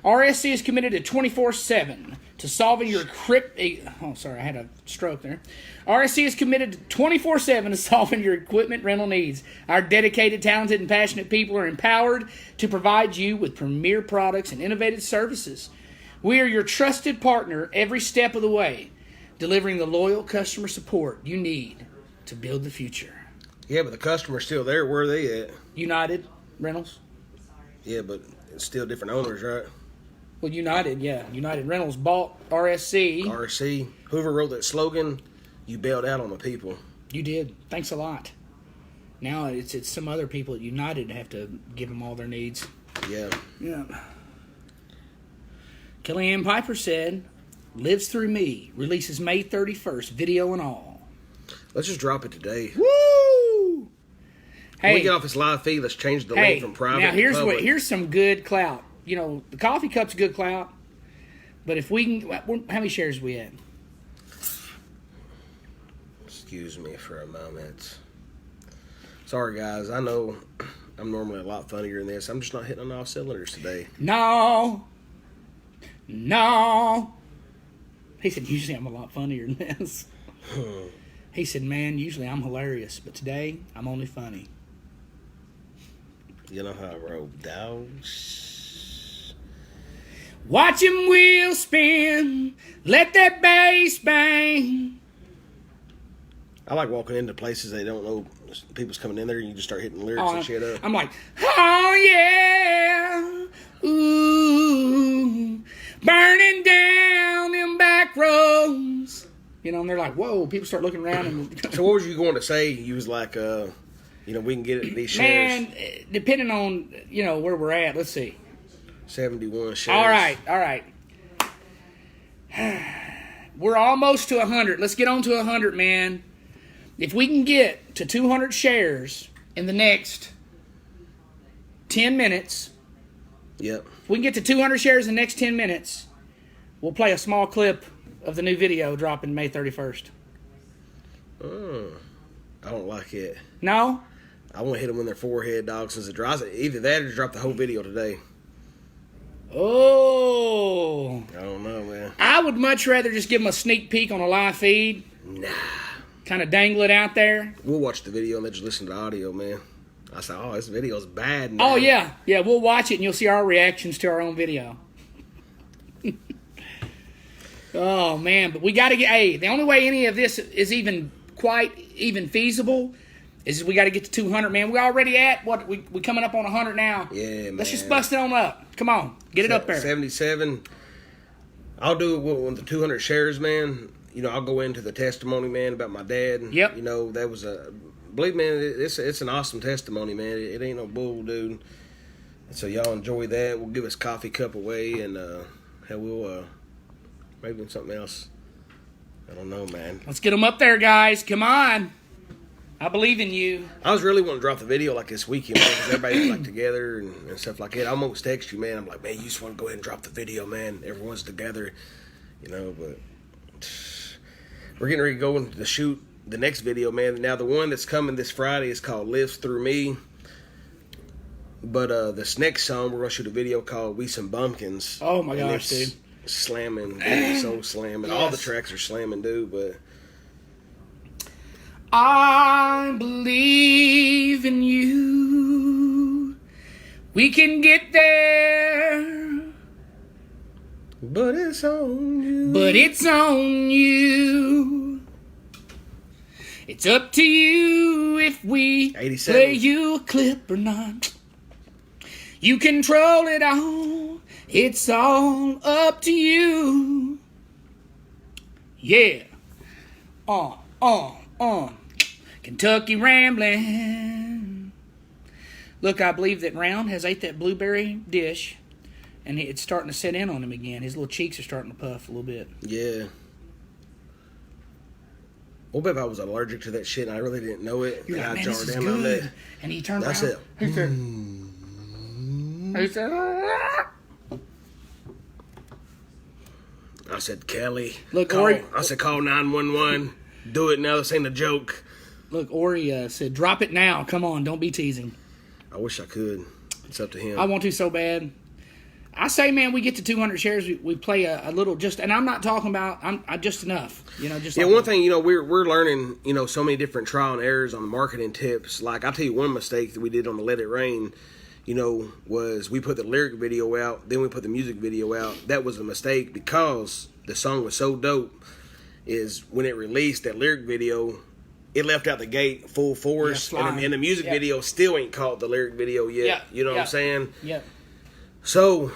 RSC is committed to 24/7 to solving your I had a stroke there. RSC is committed to 24/7 to solving your equipment rental needs. Our dedicated, talented, and passionate people are empowered to provide you with premier products and innovative services. We are your trusted partner every step of the way, delivering the loyal customer support you need to build the future. Yeah, but the customer's still there. Where are they at? United Rentals. Yeah, but it's still different owners, right? Well, United Rentals bought RSC. RSC. Whoever wrote that slogan, you bailed out on the people. You did. Thanks a lot. Now it's some other people at United have to give them all their needs. Yeah. Yeah. Kellyanne Piper said, "Lives Through Me," releases May 31st, video and all. Let's just drop it today. Woo! When we Hey, get off this live feed, let's change the link from private now to public. here's some good clout. You know, the coffee cup's good clout, but if we can, how many shares we at? Excuse me for a moment. Sorry, guys. I know I'm normally a lot funnier than this. I'm just not hitting on all cylinders today. No. He said, usually I'm a lot funnier than this. He said, man, usually I'm hilarious, but today I'm only funny. You know how I roll, dogs. Watch him wheel spin, let that bass bang. I like walking into places they don't know people's coming in there, and you just start hitting lyrics and shit up. I'm like, oh yeah, ooh, burning down them back roads. You know, and they're like, whoa, people start looking around. And So what was you going to say? You was like, we can get these shares. man, depending on, where we're at, let's see. 71 shares. All right. We're almost to 100. Let's get on to 100, man. If we can get to 200 shares in the next 10 minutes, Yep. if we can get to 200 shares in the next 10 minutes, we'll play a small clip of the new video dropping May 31st. I don't like it. No? I want to hit them in their forehead, dog, since it dries. Either that or drop the whole video today. Oh. I don't know, man. I would much rather just give them a sneak peek on a live feed. Nah. Kind of dangle it out there. We'll watch the video and then just listen to the audio, man. I said, oh, this video's bad, man. Oh, yeah. Yeah, we'll watch it and you'll see our reactions to our own video. Oh, man. But we got to get... the only way any of this is even feasible is we got to get to 200, man. We're already at, we coming up on 100 now. Yeah, man. Let's just bust it on up. Come on. Get it up there. 77. I'll do it with the 200 shares, man. I'll go into the testimony, man, about my dad. Yep. That was believe me, man, it's an awesome testimony, man. It ain't no bull, dude. So y'all enjoy that. We'll give his coffee cup away, and we'll maybe something else. I don't know, man. Let's get them up there, guys. Come on. I believe in you. I was really wanting to drop the video like this weekend, man, because everybody's like together and stuff like that. I almost text you, man. I'm like, man, you just want to go ahead and drop the video, man. Everyone's together, but we're getting ready to go into the shoot the next video, man. Now, the one that's coming this Friday is called Lives Through Me. But this next song, we're going to shoot a video called We Some Bumpkins. Oh, my gosh, dude. Slamming. It's so slamming. All the tracks are slamming, dude, but... I believe in you. We can get there. But it's on you. But it's on you. It's up to you if we 87. play you a clip or not. You control it all. It's all up to you. Yeah. On. Kentucky Rambling. Look, I believe that Round has ate that blueberry dish, and it's starting to set in on him again. His little cheeks are starting to puff a little bit. Yeah. What if I was allergic to that shit and I really didn't know it? You're like, I man, jarred this is down on good. that. And he turned That's around. it. He said, I said, Kelly. Look, call, Ori- I said, call 911. Do it now. This ain't a joke. Look, Ori said, drop it now. Come on, don't be teasing. I wish I could. It's up to him. I want to so bad. I say, man, we get to 200 shares, we play a little just, and I'm not talking about, I just enough, just Yeah, like one thing, we're learning, so many different trial and errors on the marketing tips. Like, I'll tell you one mistake that we did on the Let It Rain, was we put the lyric video out, then we put the music video out. That was a mistake because the song was so dope. Is when it released that lyric video, it left out the gate full force, and the music video still ain't called the lyric video yet. Yeah. You know what I'm saying? Yeah. So,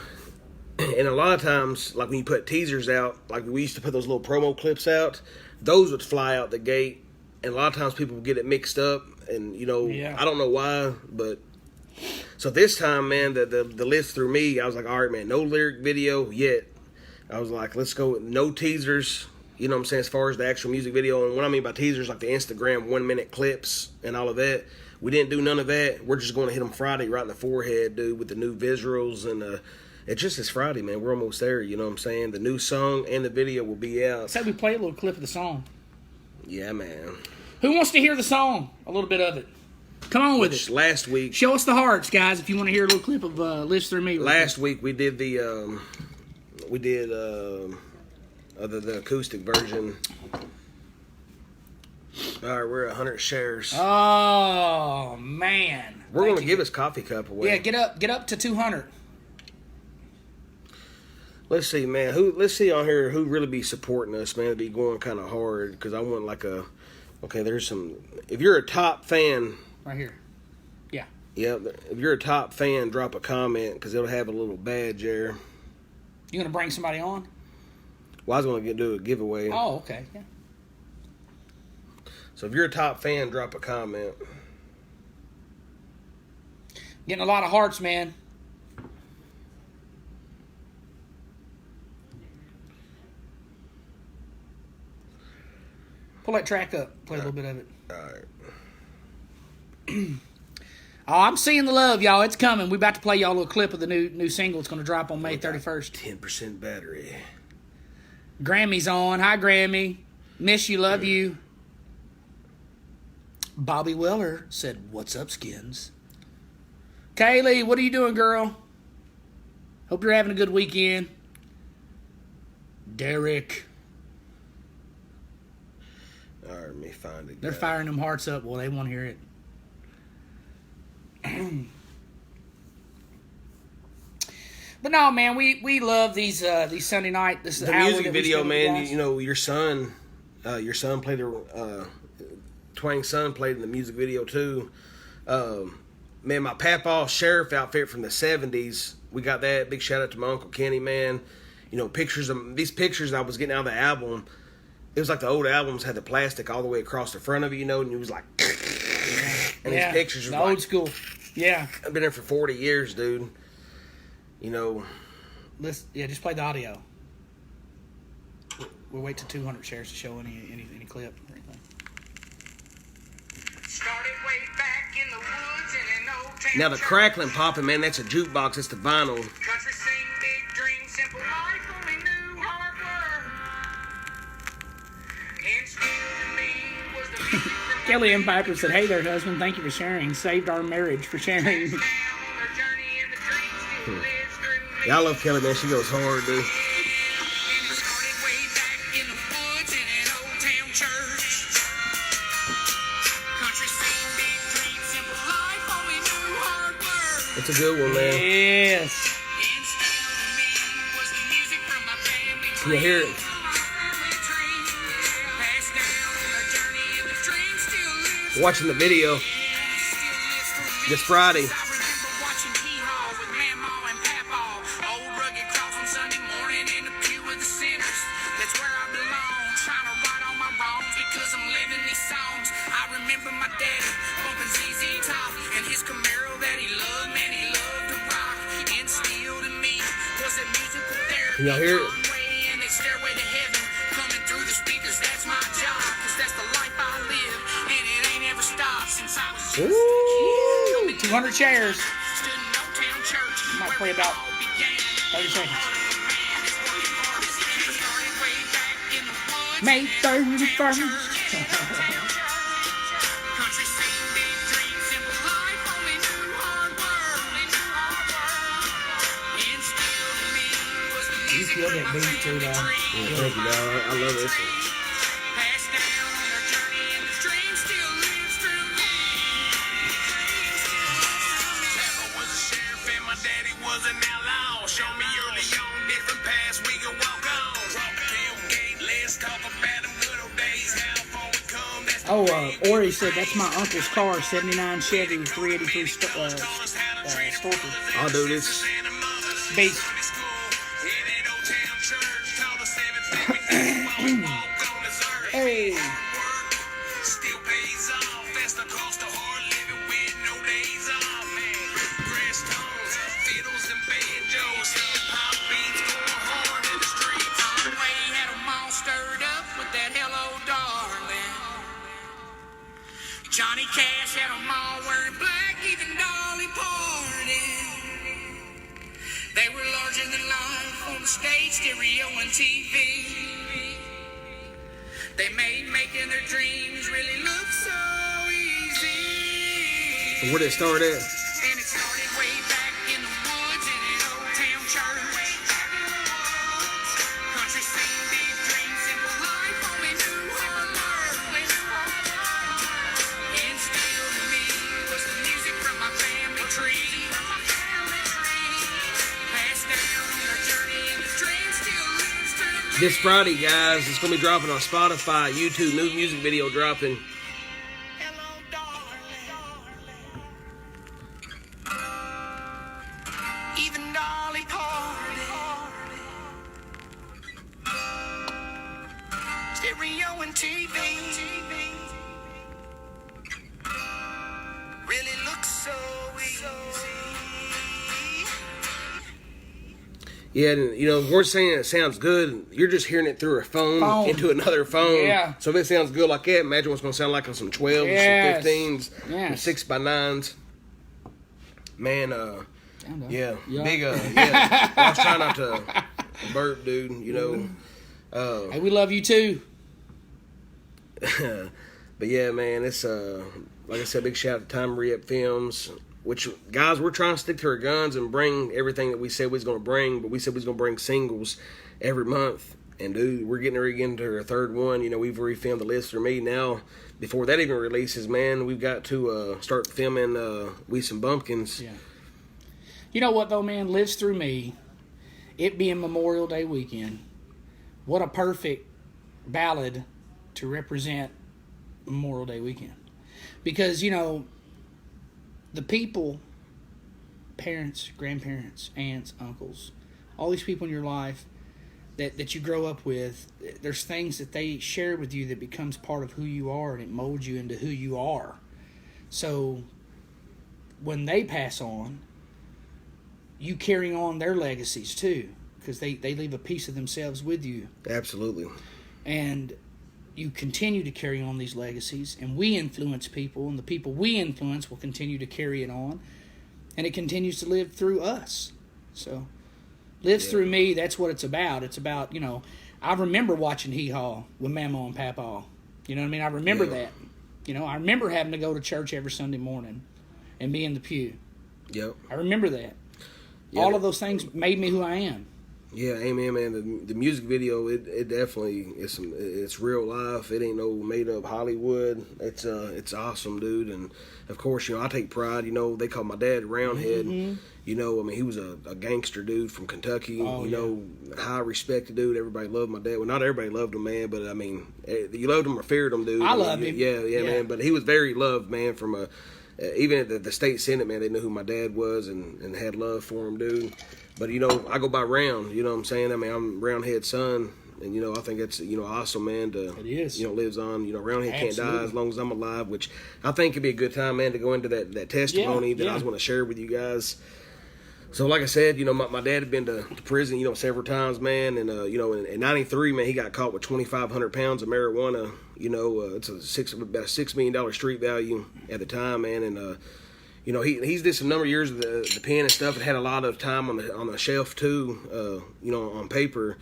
and a lot of times, like when you put teasers out, like we used to put those little promo clips out, those would fly out the gate, and a lot of times people would get it mixed up, and Yeah. I don't know why, but so this time, man, the list threw me. I was like, all right, man, no lyric video yet. I was like, let's go with no teasers. You know what I'm saying? As far as the actual music video, and what I mean by teasers, like the Instagram 1-minute clips and all of that. We didn't do none of that. We're just going to hit them Friday right in the forehead, dude, with the new visuals. And it just is Friday, man. We're almost there, you know what I'm saying? The new song and the video will be out. Say we play a little clip of the song. Yeah, man. Who wants to hear the song? A little bit of it. Come on with it. Last week. Show us the hearts, guys, if you want to hear a little clip of Lives Through Me. Last week we did the acoustic version. All right, we're 100 shares. Oh, man. We're going to give his coffee cup away. Yeah, get up to 200. Let's see, man. Let's see on here who really be supporting us, man. Be going kind of hard because I want like a. Okay, there's some. If you're a top fan, Right here. Yeah. yeah. If you're a top fan, drop a comment because it'll have a little badge there. You gonna bring somebody on? Well, I was going to do a giveaway. Oh, okay. Yeah. So if you're a top fan, drop a comment. Getting a lot of hearts, man. Pull that track up. Play a little bit of it. All right. Oh, I'm seeing the love, y'all. It's coming. We about to play y'all a little clip of the new single. It's going to drop on May 31st. 10% battery. Grammy's on. Hi, Grammy. Miss you, love you. Bobby Weller said, "What's up, Skins?" Kaylee, what are you doing, girl? Hope you're having a good weekend. Derek. All right, let me find it. They're firing them hearts up. Well, they want to hear it. But no, man, we love these Sunday night. This The hour music that we video, spend with you man. guys. You know, your son played Twang's son played in the music video too. Man, my Papaw sheriff outfit from the '70s. We got that. Big shout out to my Uncle Kenny, man. You know, these pictures I was getting out of the album. It was like the old albums had the plastic all the way across the front of it, you know, and it was like. And Yeah, these pictures the were old like, school. Yeah. I've been there for 40 years, dude. You know. Just play the audio. We'll wait till 200 shares to show any clip or anything. Started way back in the woods in an old town Now the church. crackling popping, man, that's a jukebox. It's the vinyl. Country sing, big dream, simple life, only knew hard work. And still to me was the music from my Kelly M. Piper said, "Hey there, husband. Thank you for sharing. Saved our marriage for sharing." down on their journey, and the dream still lives through me. Yeah, I love Kelly, man. She goes hard, dude. And it started way back in the woods in an old town church. Country sing, big dream, simple life, only knew hard work. It's a good one, man. Yes. And still to me was the music from my family Can you hear it? Watching the video this Friday. I remember watching Hee-Haw with Mama and Papa. Old rugged cross on Sunday morning in the pew of the sinners. That's where I belong, trying to right all my wrongs because I'm living these songs. I remember my daddy bumping ZZ Top and his Camaro that he loved, man, he loved to rock. And still to me was that musical therapy. Can y'all hear it? Conway and that stairway to heaven coming through the speakers. That's my job, cause that's the life I live, and it ain't ever stopped since I was just Ooh, 200 shares. stood in Old Town Church. Might where play about it all began. 30 seconds. Started way back in the woods May in an old town 31st. church. Country sing, big dream, simple life, only knew hard work. And still to me was the You music feel from that my beat too, family dog. tree. Yeah, thank you, dog. I love this one. Passed down on their journey, and the dream still lives through me. Papa was a sheriff and my daddy was an outlaw. Showed me early on different paths we could walk on. Tailgate, let's talk about them good old days. How far we come, that's the Oh, way we Ori said that's my uncle's car, 79 Chevy, 383 Storker. Oh, dude, it's Beast. Hey. Hey. Still pays off, that's the cost of hard Johnny Cash had them all wearing black, even Dolly Parton. They were larger than life on the stage, stereo, and TV. They made making their dreams really look so easy. Where did it start at? And it started way back in the woods in an old town church. Country scene, big dreams, simple life, only knew how to learn. Instilled in me was the music from my family tree. Passed down on their journey, and the dream still lives through me. This Friday, guys, it's gonna be dropping on Spotify, YouTube, new music video dropping. Hello, darling. Even Dolly Parton. Stereo and TV. Really looks so easy. Yeah, and we're saying it sounds good. You're just hearing it through a phone. Into another phone. Yeah. So if it sounds good like that, imagine what's going to sound like on some 12s, Yes. some 15s, Yes. some 6x9s. Man, yeah, Yeah. big, yeah. I was trying not to burp, dude, Hey, we love you too. But yeah, man, it's, like I said, big shout out to Time Re-Up Films. Which, guys, we're trying to stick to our guns and bring everything that we said we was going to bring, but we said we was going to bring singles every month. And, dude, we're getting ready to get into our third one. We've refilmed The Lives Through Me. Now, before that even releases, man, we've got to start filming We Some Bumpkins. Yeah. You know what, though, man? Lives Through Me, it being Memorial Day weekend, what a perfect ballad to represent Memorial Day weekend. Because, the people, parents, grandparents, aunts, uncles, all these people in your life that you grow up with, there's things that they share with you that becomes part of who you are, and it molds you into who you are. So when they pass on, you carry on their legacies too, because they leave a piece of themselves with you. Absolutely. And you continue to carry on these legacies, and we influence people, and the people we influence will continue to carry it on, and it continues to live through us. So, lives through me, that's what it's about. It's about, I remember watching Hee Haw with Mama and Papa. You know what I mean? I remember that. I remember having to go to church every Sunday morning and be in the pew. Yep. I remember that. Yeah. All of those things made me who I am. Yeah, amen, man. The music video, it definitely it's real life. It ain't no made up Hollywood. It's awesome, dude. And of course, I take pride. They call my dad Roundhead. Mm-hmm. He was a gangster dude from Kentucky. Oh, high respected dude. Everybody loved my dad. Well, not everybody loved him, man. But you loved him or feared him, dude. I loved him. Yeah, man. But he was very loved, man. From even at the state senate, man, they knew who my dad was and had love for him, dude. But, I go by Round, you know what I'm saying? I mean, I'm Roundhead's son, and, I think that's, awesome, man, to, It is. Lives on, Roundhead can't die Absolutely. as long as I'm alive, which I think could be a good time, man, to go into that testimony that I was going to share with you guys. So, like I said, my dad had been to prison, several times, man, and, in 93, man, he got caught with 2,500 pounds of marijuana, it's about a $6 million street value at the time, man, and, he's did some number of years of the pen and stuff, and had a lot of time on the shelf too, on paper.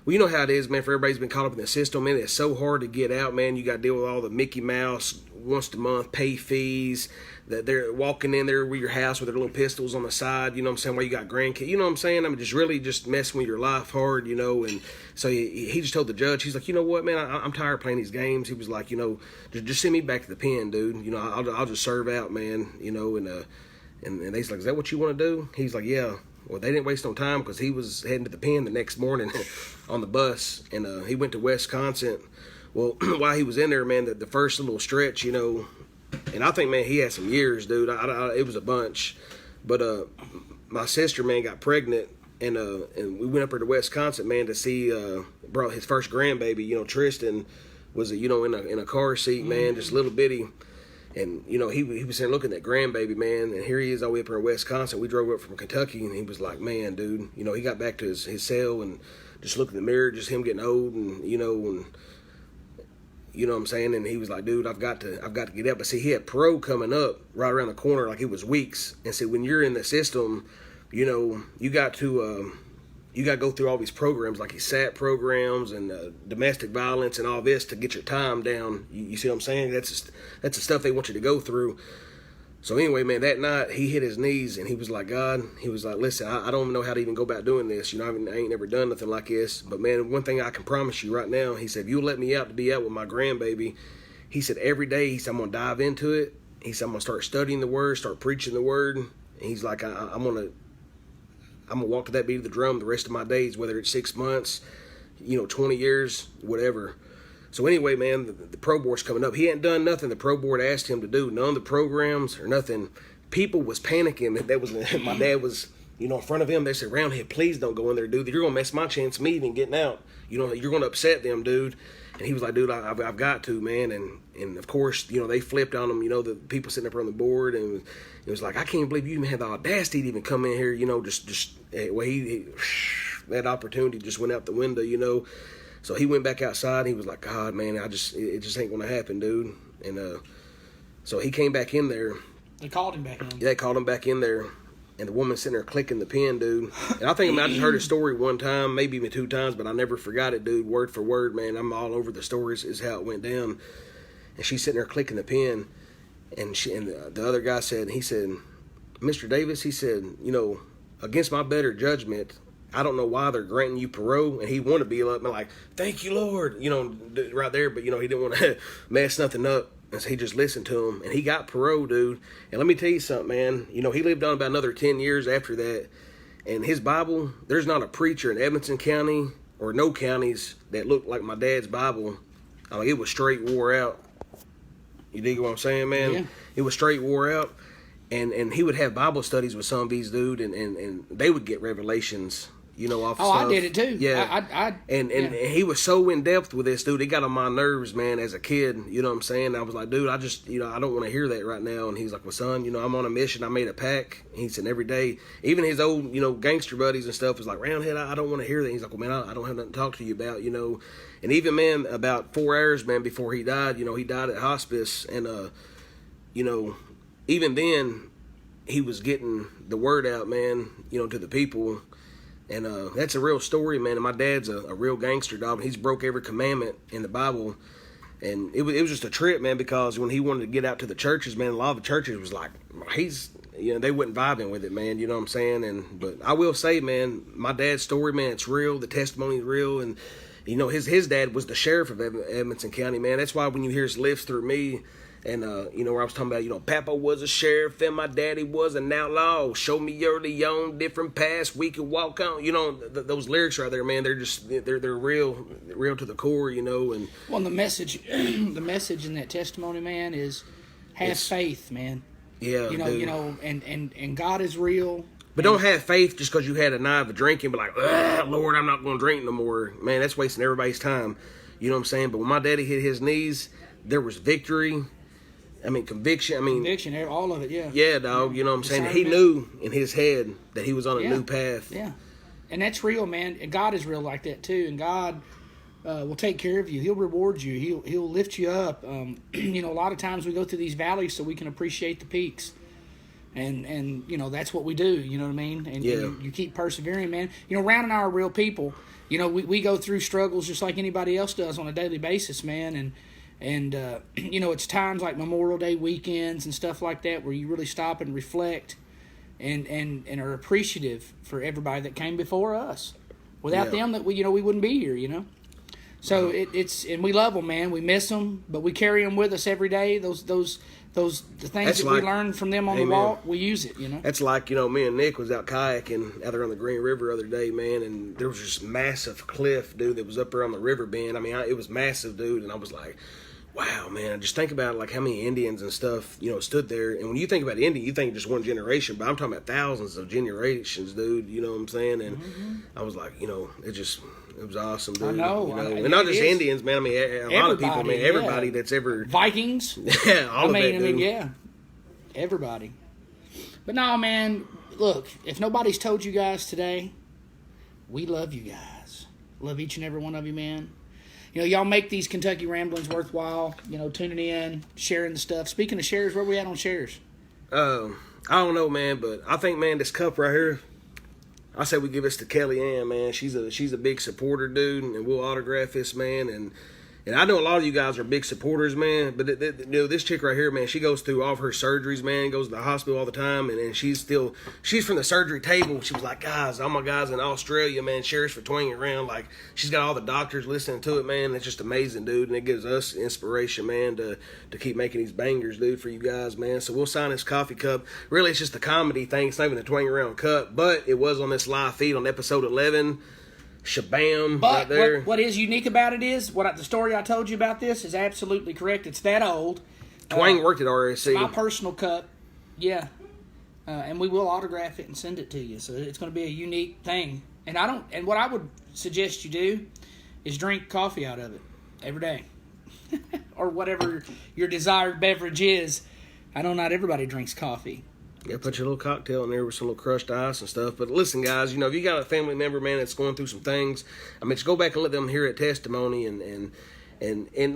Well, you know how it is, man. For everybody's been caught up in the system, man, it's so hard to get out, man. You got to deal with all the Mickey Mouse once a month pay fees. That they're walking in there with your house with their little pistols on the side, while you got grandkids, you know what I'm saying? I mean, just messing with your life hard, and so he just told the judge, he's like, you know what, man, I'm tired of playing these games. He was like, just send me back to the pen, dude. I'll just serve out, man, and they's like, is that what you want to do? He's like, yeah. Well, they didn't waste no time because he was heading to the pen the next morning on the bus, and he went to Wisconsin. Well, while he was in there, man, the first little stretch, and I think, man, he had some years, dude. It was a bunch. But my sister, man, got pregnant, and we went up there to Wisconsin, man, to see brought his first grandbaby. Tristan was in a car seat, man, just a little bitty. And, he was sitting looking at that grandbaby, man, and here he is all the way up here in Wisconsin. We drove up from Kentucky, and he was like, man, dude, he got back to his cell and just looked in the mirror, just him getting old, and, You know what I'm saying? And he was like, dude, I've got to get out. But see, he had pro coming up right around the corner, like it was weeks. And see, when you're in the system, you know, you got to go through all these programs, like these SAT programs and domestic violence and all this to get your time down. You see what I'm saying? That's the stuff they want you to go through. So anyway, man, that night he hit his knees and he was like, God, he was like, listen, I don't know how to even go about doing this. You know, I ain't never done nothing like this. But man, one thing I can promise you right now, he said, if you'll let me out to be out with my grandbaby, he said, every day, he said, I'm going to dive into it. He said, I'm going to start studying the word, start preaching the word. And he's like, I'm going to walk to that beat of the drum the rest of my days, whether it's 6 months, 20 years, whatever. So anyway, man, the pro board's coming up. He hadn't done nothing the pro board asked him to do. None of the programs or nothing. People was panicking. That was my dad was, in front of him. They said, Roundhead, please don't go in there, dude. You're going to mess my chance of me even getting out. You're going to upset them, dude. And he was like, dude, I've got to, man. And of course, they flipped on him, the people sitting up on the board. And it was like, I can't believe you even had the audacity to even come in here, that opportunity just went out the window, So he went back outside. And he was like, God, man, it just ain't going to happen, dude. And so he came back in there. They called him back in. Yeah, they called him back in there. And the woman sitting there clicking the pen, dude. And I think I just heard his story one time, maybe even 2 times, but I never forgot it, dude. Word for word, man. I'm all over the stories is how it went down. And she's sitting there clicking the pen. And the other guy said, Mr. Davis, he said, against my better judgment, I don't know why they're granting you parole. And he wanted to be like, thank you, Lord, right there. But, he didn't want to mess nothing up. And so he just listened to him. And he got parole, dude. And let me tell you something, man. He lived on about another 10 years after that. And his Bible, there's not a preacher in Edmonton County or no counties that looked like my dad's Bible. I mean, it was straight wore out. You dig what I'm saying, man? Yeah. It was straight wore out. And he would have Bible studies with some of these dude, and they would get revelations, off stuff. I did it too. Yeah. And he was so in depth with this, dude. It got on my nerves, man, as a kid. You know what I'm saying? I was like, dude, I just, I don't want to hear that right now. And he's like, well, son, I'm on a mission. I made a pact. And he said every day, even his old, gangster buddies and stuff was like, Roundhead, I don't want to hear that. He's like, well, man, I don't have nothing to talk to you about, And even, man, about 4 hours, man, before he died, he died at hospice. And, even then, he was getting the word out, man, to the people. And that's a real story, man. And my dad's a real gangster, dog. He's broke every commandment in the Bible. And it was just a trip, man, because when he wanted to get out to the churches, man, a lot of the churches was like, they wasn't vibing with it, man. You know what I'm saying? But I will say, man, my dad's story, man, it's real. The testimony is real. And, his dad was the sheriff of Edmonton County, man. That's why when you hear his lifts through me, and, where I was talking about, Papa was a sheriff and my daddy was an outlaw. Show me early on different paths we could walk on. Those lyrics right there, man, they're real to the core, And well, the message in that testimony, man, is have faith, man. Yeah, and God is real. But don't have faith just because you had a night of drinking, but like, Lord, I'm not going to drink no more. Man, that's wasting everybody's time. You know what I'm saying? But when my daddy hit his knees, there was victory. Conviction. Conviction, all of it, yeah. Yeah, dog, you know what I'm saying? He knew in his head that he was on a new path. Yeah. And that's real, man. And God is real like that, too. And God will take care of you. He'll reward you. He'll lift you up. A lot of times we go through these valleys so we can appreciate the peaks. And that's what we do, you know what I mean? And you keep persevering, man. Round and I are real people. We go through struggles just like anybody else does on a daily basis, man. And it's times like Memorial Day weekends and stuff like that where you really stop and reflect and are appreciative for everybody that came before us. Without them, that we wouldn't be here, So it's and we love them, man. We miss them, but we carry them with us every day. The things that we learned from them on the walk, we use it, That's like, me and Nick was out kayaking out there on the Green River the other day, man, and there was this massive cliff, dude, that was up there on the river bend. It was massive, dude, and I was like, wow, man, just think about like how many Indians and stuff, stood there. And when you think about Indian, you think just one generation, but I'm talking about thousands of generations, dude, you know what I'm saying? And I was like, it was awesome, dude. I know. And not just Indians, man. A lot of people, man, everybody that's ever... Vikings. Yeah, all of that, dude. Yeah, everybody. But no, man, look, if nobody's told you guys today, we love you guys. Love each and every one of you, man. y'all make these Kentucky Ramblings worthwhile. Tuning in, sharing the stuff. Speaking of shares, where we at on shares? I don't know, man, but I think, man, this cup right here, I say we give this to Kellyanne, man. She's a big supporter, dude, and we'll autograph this, man. And I know a lot of you guys are big supporters, man, but this chick right here, man, she goes through all of her surgeries, man, goes to the hospital all the time, and she's from the surgery table. She was like, guys, all my guys in Australia, man, shares for Twang around. Like, she's got all the doctors listening to it, man. It's just amazing, dude, and it gives us inspiration, man, to keep making these bangers, dude, for you guys, man. So we'll sign this coffee cup. Really, it's just a comedy thing. It's not even a Twang around cup, but it was on this live feed on episode 11. Shabam, But right there. what is unique about it is, the story I told you about this is absolutely correct. It's that old. Twang worked at RSC. My personal cup, yeah. And we will autograph it and send it to you. So it's going to be a unique thing. And what I would suggest you do is drink coffee out of it every day. Or whatever your desired beverage is. I know not everybody drinks coffee. Yeah, put your little cocktail in there with some little crushed ice and stuff. But listen, guys, if you got a family member, man, that's going through some things, just go back and let them hear a testimony. And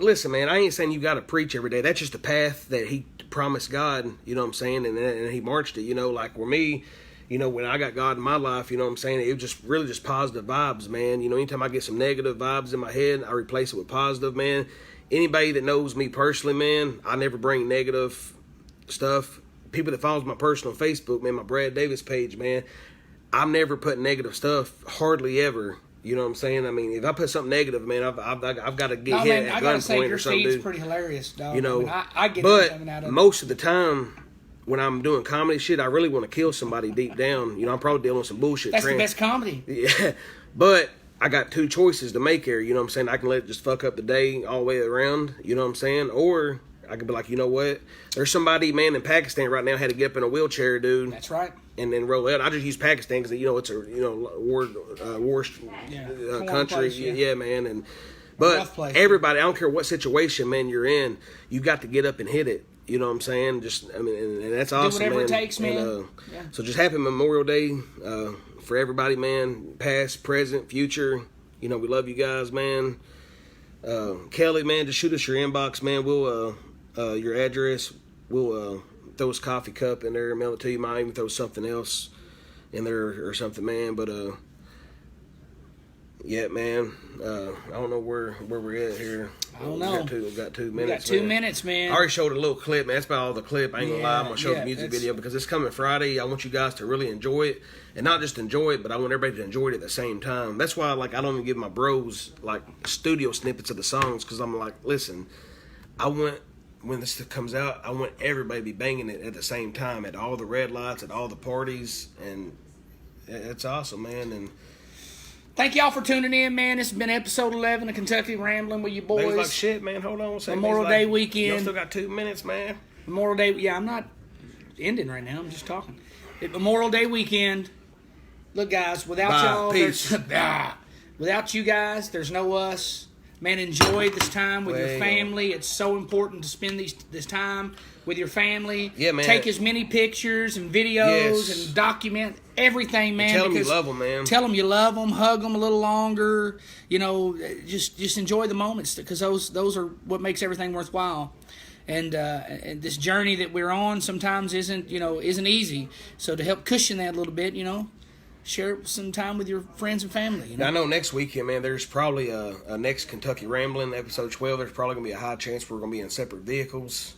listen, man, I ain't saying you got to preach every day. That's just a path that he promised God, you know what I'm saying? And he marched it, like for me, when I got God in my life, you know what I'm saying? It was just really just positive vibes, man. Anytime I get some negative vibes in my head, I replace it with positive, man. Anybody that knows me personally, man, I never bring negative stuff. People that follows my personal Facebook, man, my Brad Davis page, man, I'm never putting negative stuff, hardly ever. You know what I'm saying? If I put something negative, man, I've got to get hit at gunpoint or something, feed's dude. pretty hilarious, dog. I get but something out of it. most of the time when I'm doing comedy shit, I really want to kill somebody deep down. I'm probably dealing with some bullshit. That's the best comedy. Yeah, but I got two choices to make here. You know what I'm saying? I can let it just fuck up the day all the way around. You know what I'm saying? Or I could be like, you know what? There's somebody, man, in Pakistan right now had to get up in a wheelchair, dude. That's right. And then roll out. I just use Pakistan because it's a war country. Place, yeah, man. But everybody, I don't care what situation, man, you're in, you got to get up and hit it. You know what I'm saying? And that's awesome, man. Do whatever it takes, man. So just happy Memorial Day for everybody, man. Past, present, future. We love you guys, man. Kelly, man, just shoot us your inbox, man. We'll your address. We'll throw his coffee cup in there, mail it to you. Might even throw something else in there or something, man. But yeah, man. I don't know where we're at here. I don't know. We got 2 minutes. We got 2 minutes, man. I already showed a little clip, man. That's about all the clip. I ain't gonna lie. I'm gonna show the music video because it's coming Friday. I want you guys to really enjoy it, and not just enjoy it, but I want everybody to enjoy it at the same time. That's why, I don't even give my bros studio snippets of the songs because I'm like, listen, when this stuff comes out, I want everybody to be banging it at the same time at all the red lights, at all the parties, and it's awesome, man. And thank y'all for tuning in, man. This has been episode 11 of Kentucky Rambling with you boys. They was like, shit, man, hold on a second. Memorial Day weekend. You still got 2 minutes, man. Memorial Day, yeah, I'm not ending right now. I'm just talking. Memorial Day weekend. Look, guys, without y'all, peace. Without you guys, there's no us. Man, enjoy this time with your family. It's so important to spend this time with your family. Yeah, man. Take as many pictures and videos and document everything, man. Tell them you love them, man. Tell them you love them. Hug them a little longer. Just enjoy the moments because those are what makes everything worthwhile. And this journey that we're on sometimes isn't easy. So to help cushion that a little bit, share some time with your friends and family. Now, I know next weekend, man, there's probably a next Kentucky Rambling, episode 12. There's probably going to be a high chance we're going to be in separate vehicles.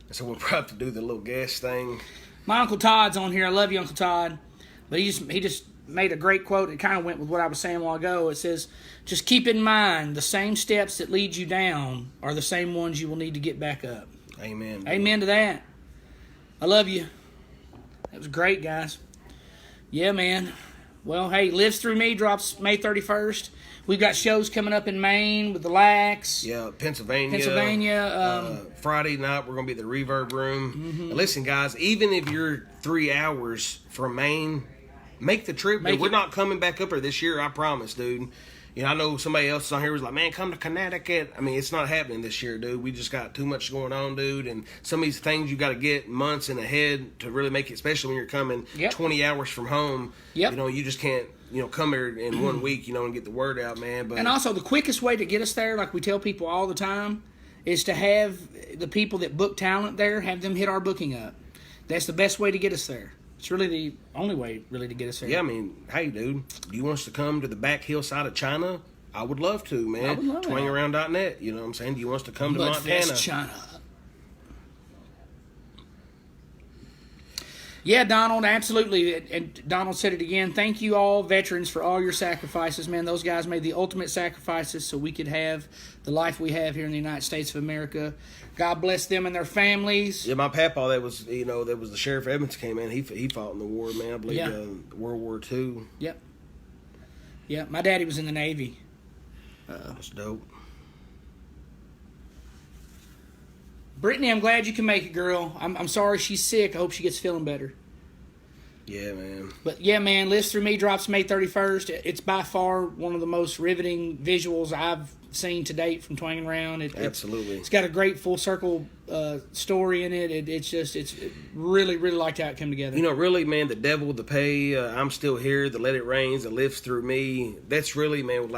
And so we'll probably have to do the little gas thing. My Uncle Todd's on here. I love you, Uncle Todd. But he just made a great quote. It kind of went with what I was saying a while ago. It says, just keep in mind the same steps that lead you down are the same ones you will need to get back up. Amen. Amen to that. I love you. That was great, guys. Yeah, man. Well, hey, Lives Through Me drops May 31st. We've got shows coming up in Maine with the Lax. Yeah, Pennsylvania. Friday night, we're going to be at the Reverb Room. Mm-hmm. And listen, guys, even if you're 3 hours from Maine, make the trip. We're not coming back up there this year, I promise, dude. I know somebody else on here was like, man, come to Connecticut. It's not happening this year, dude. We just got too much going on, dude. And some of these things you got to get months in ahead to really make it, especially when you're coming 20 hours from home. Yep. You just can't come here in 1 week, and get the word out, man. But And also, the quickest way to get us there, like we tell people all the time, is to have the people that book talent there, have them hit our booking up. That's the best way to get us there. It's really the only way, really, to get us there. yeah, I mean, hey, dude, do you want us to come to the back hillside of China? I would love to, man. I would love that. Twangaround.net, you know what I'm saying? Do you want us to come to Mudfest Montana? China. Yeah, Donald, absolutely. And Donald said it again. Thank you all, veterans, for all your sacrifices, man. Those guys made the ultimate sacrifices so we could have the life we have here in the United States of America. God bless them and their families. Yeah, my papa, that was the Sheriff Edmonds came in. He fought in the war, man. I believe Yeah. World War II. Yep. Yeah, my daddy was in the Navy. That's dope. Brittany, I'm glad you can make it, girl. I'm sorry she's sick. I hope she gets feeling better. Yeah, man. But yeah, man, Lives Through Me drops May 31st. It's by far one of the most riveting visuals I've seen to date from Twang and Round. Absolutely. It's got a great full circle story in it. It's really, really liked how it came together. Really, man, the devil, the pay, I'm still here, the let it rains, the lives through me. That's really, man,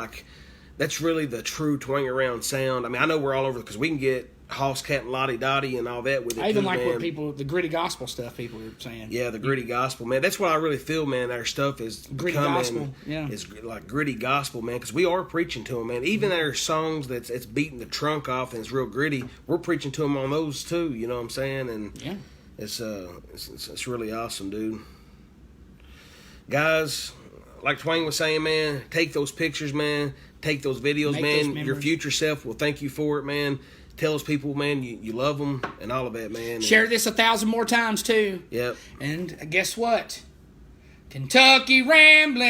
that's really the true Twang around sound. I mean, I know we're all over because we can get Hoss, Cat, and Lottie Dottie and all that with it. I even too, like man. what the gritty gospel stuff people are saying. Yeah, the gritty gospel, man. That's what I really feel, man. Our stuff is Gritty becoming, gospel, yeah. Is like gritty gospel, man. Because we are preaching to them, man. Even our songs it's beating the trunk off and it's real gritty. We're preaching to them on those too. You know what I'm saying? And Yeah. it's really awesome, dude. Guys, like Twang was saying, man, take those pictures, man. Take those videos, Make man. those Your memories. future self will thank you for it, man. Tell those people, man, you love them and all of that, man. Share this 1,000 more times too. Yep. And guess what? Kentucky Rambling.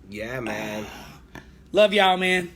Yeah, man. Love y'all, man.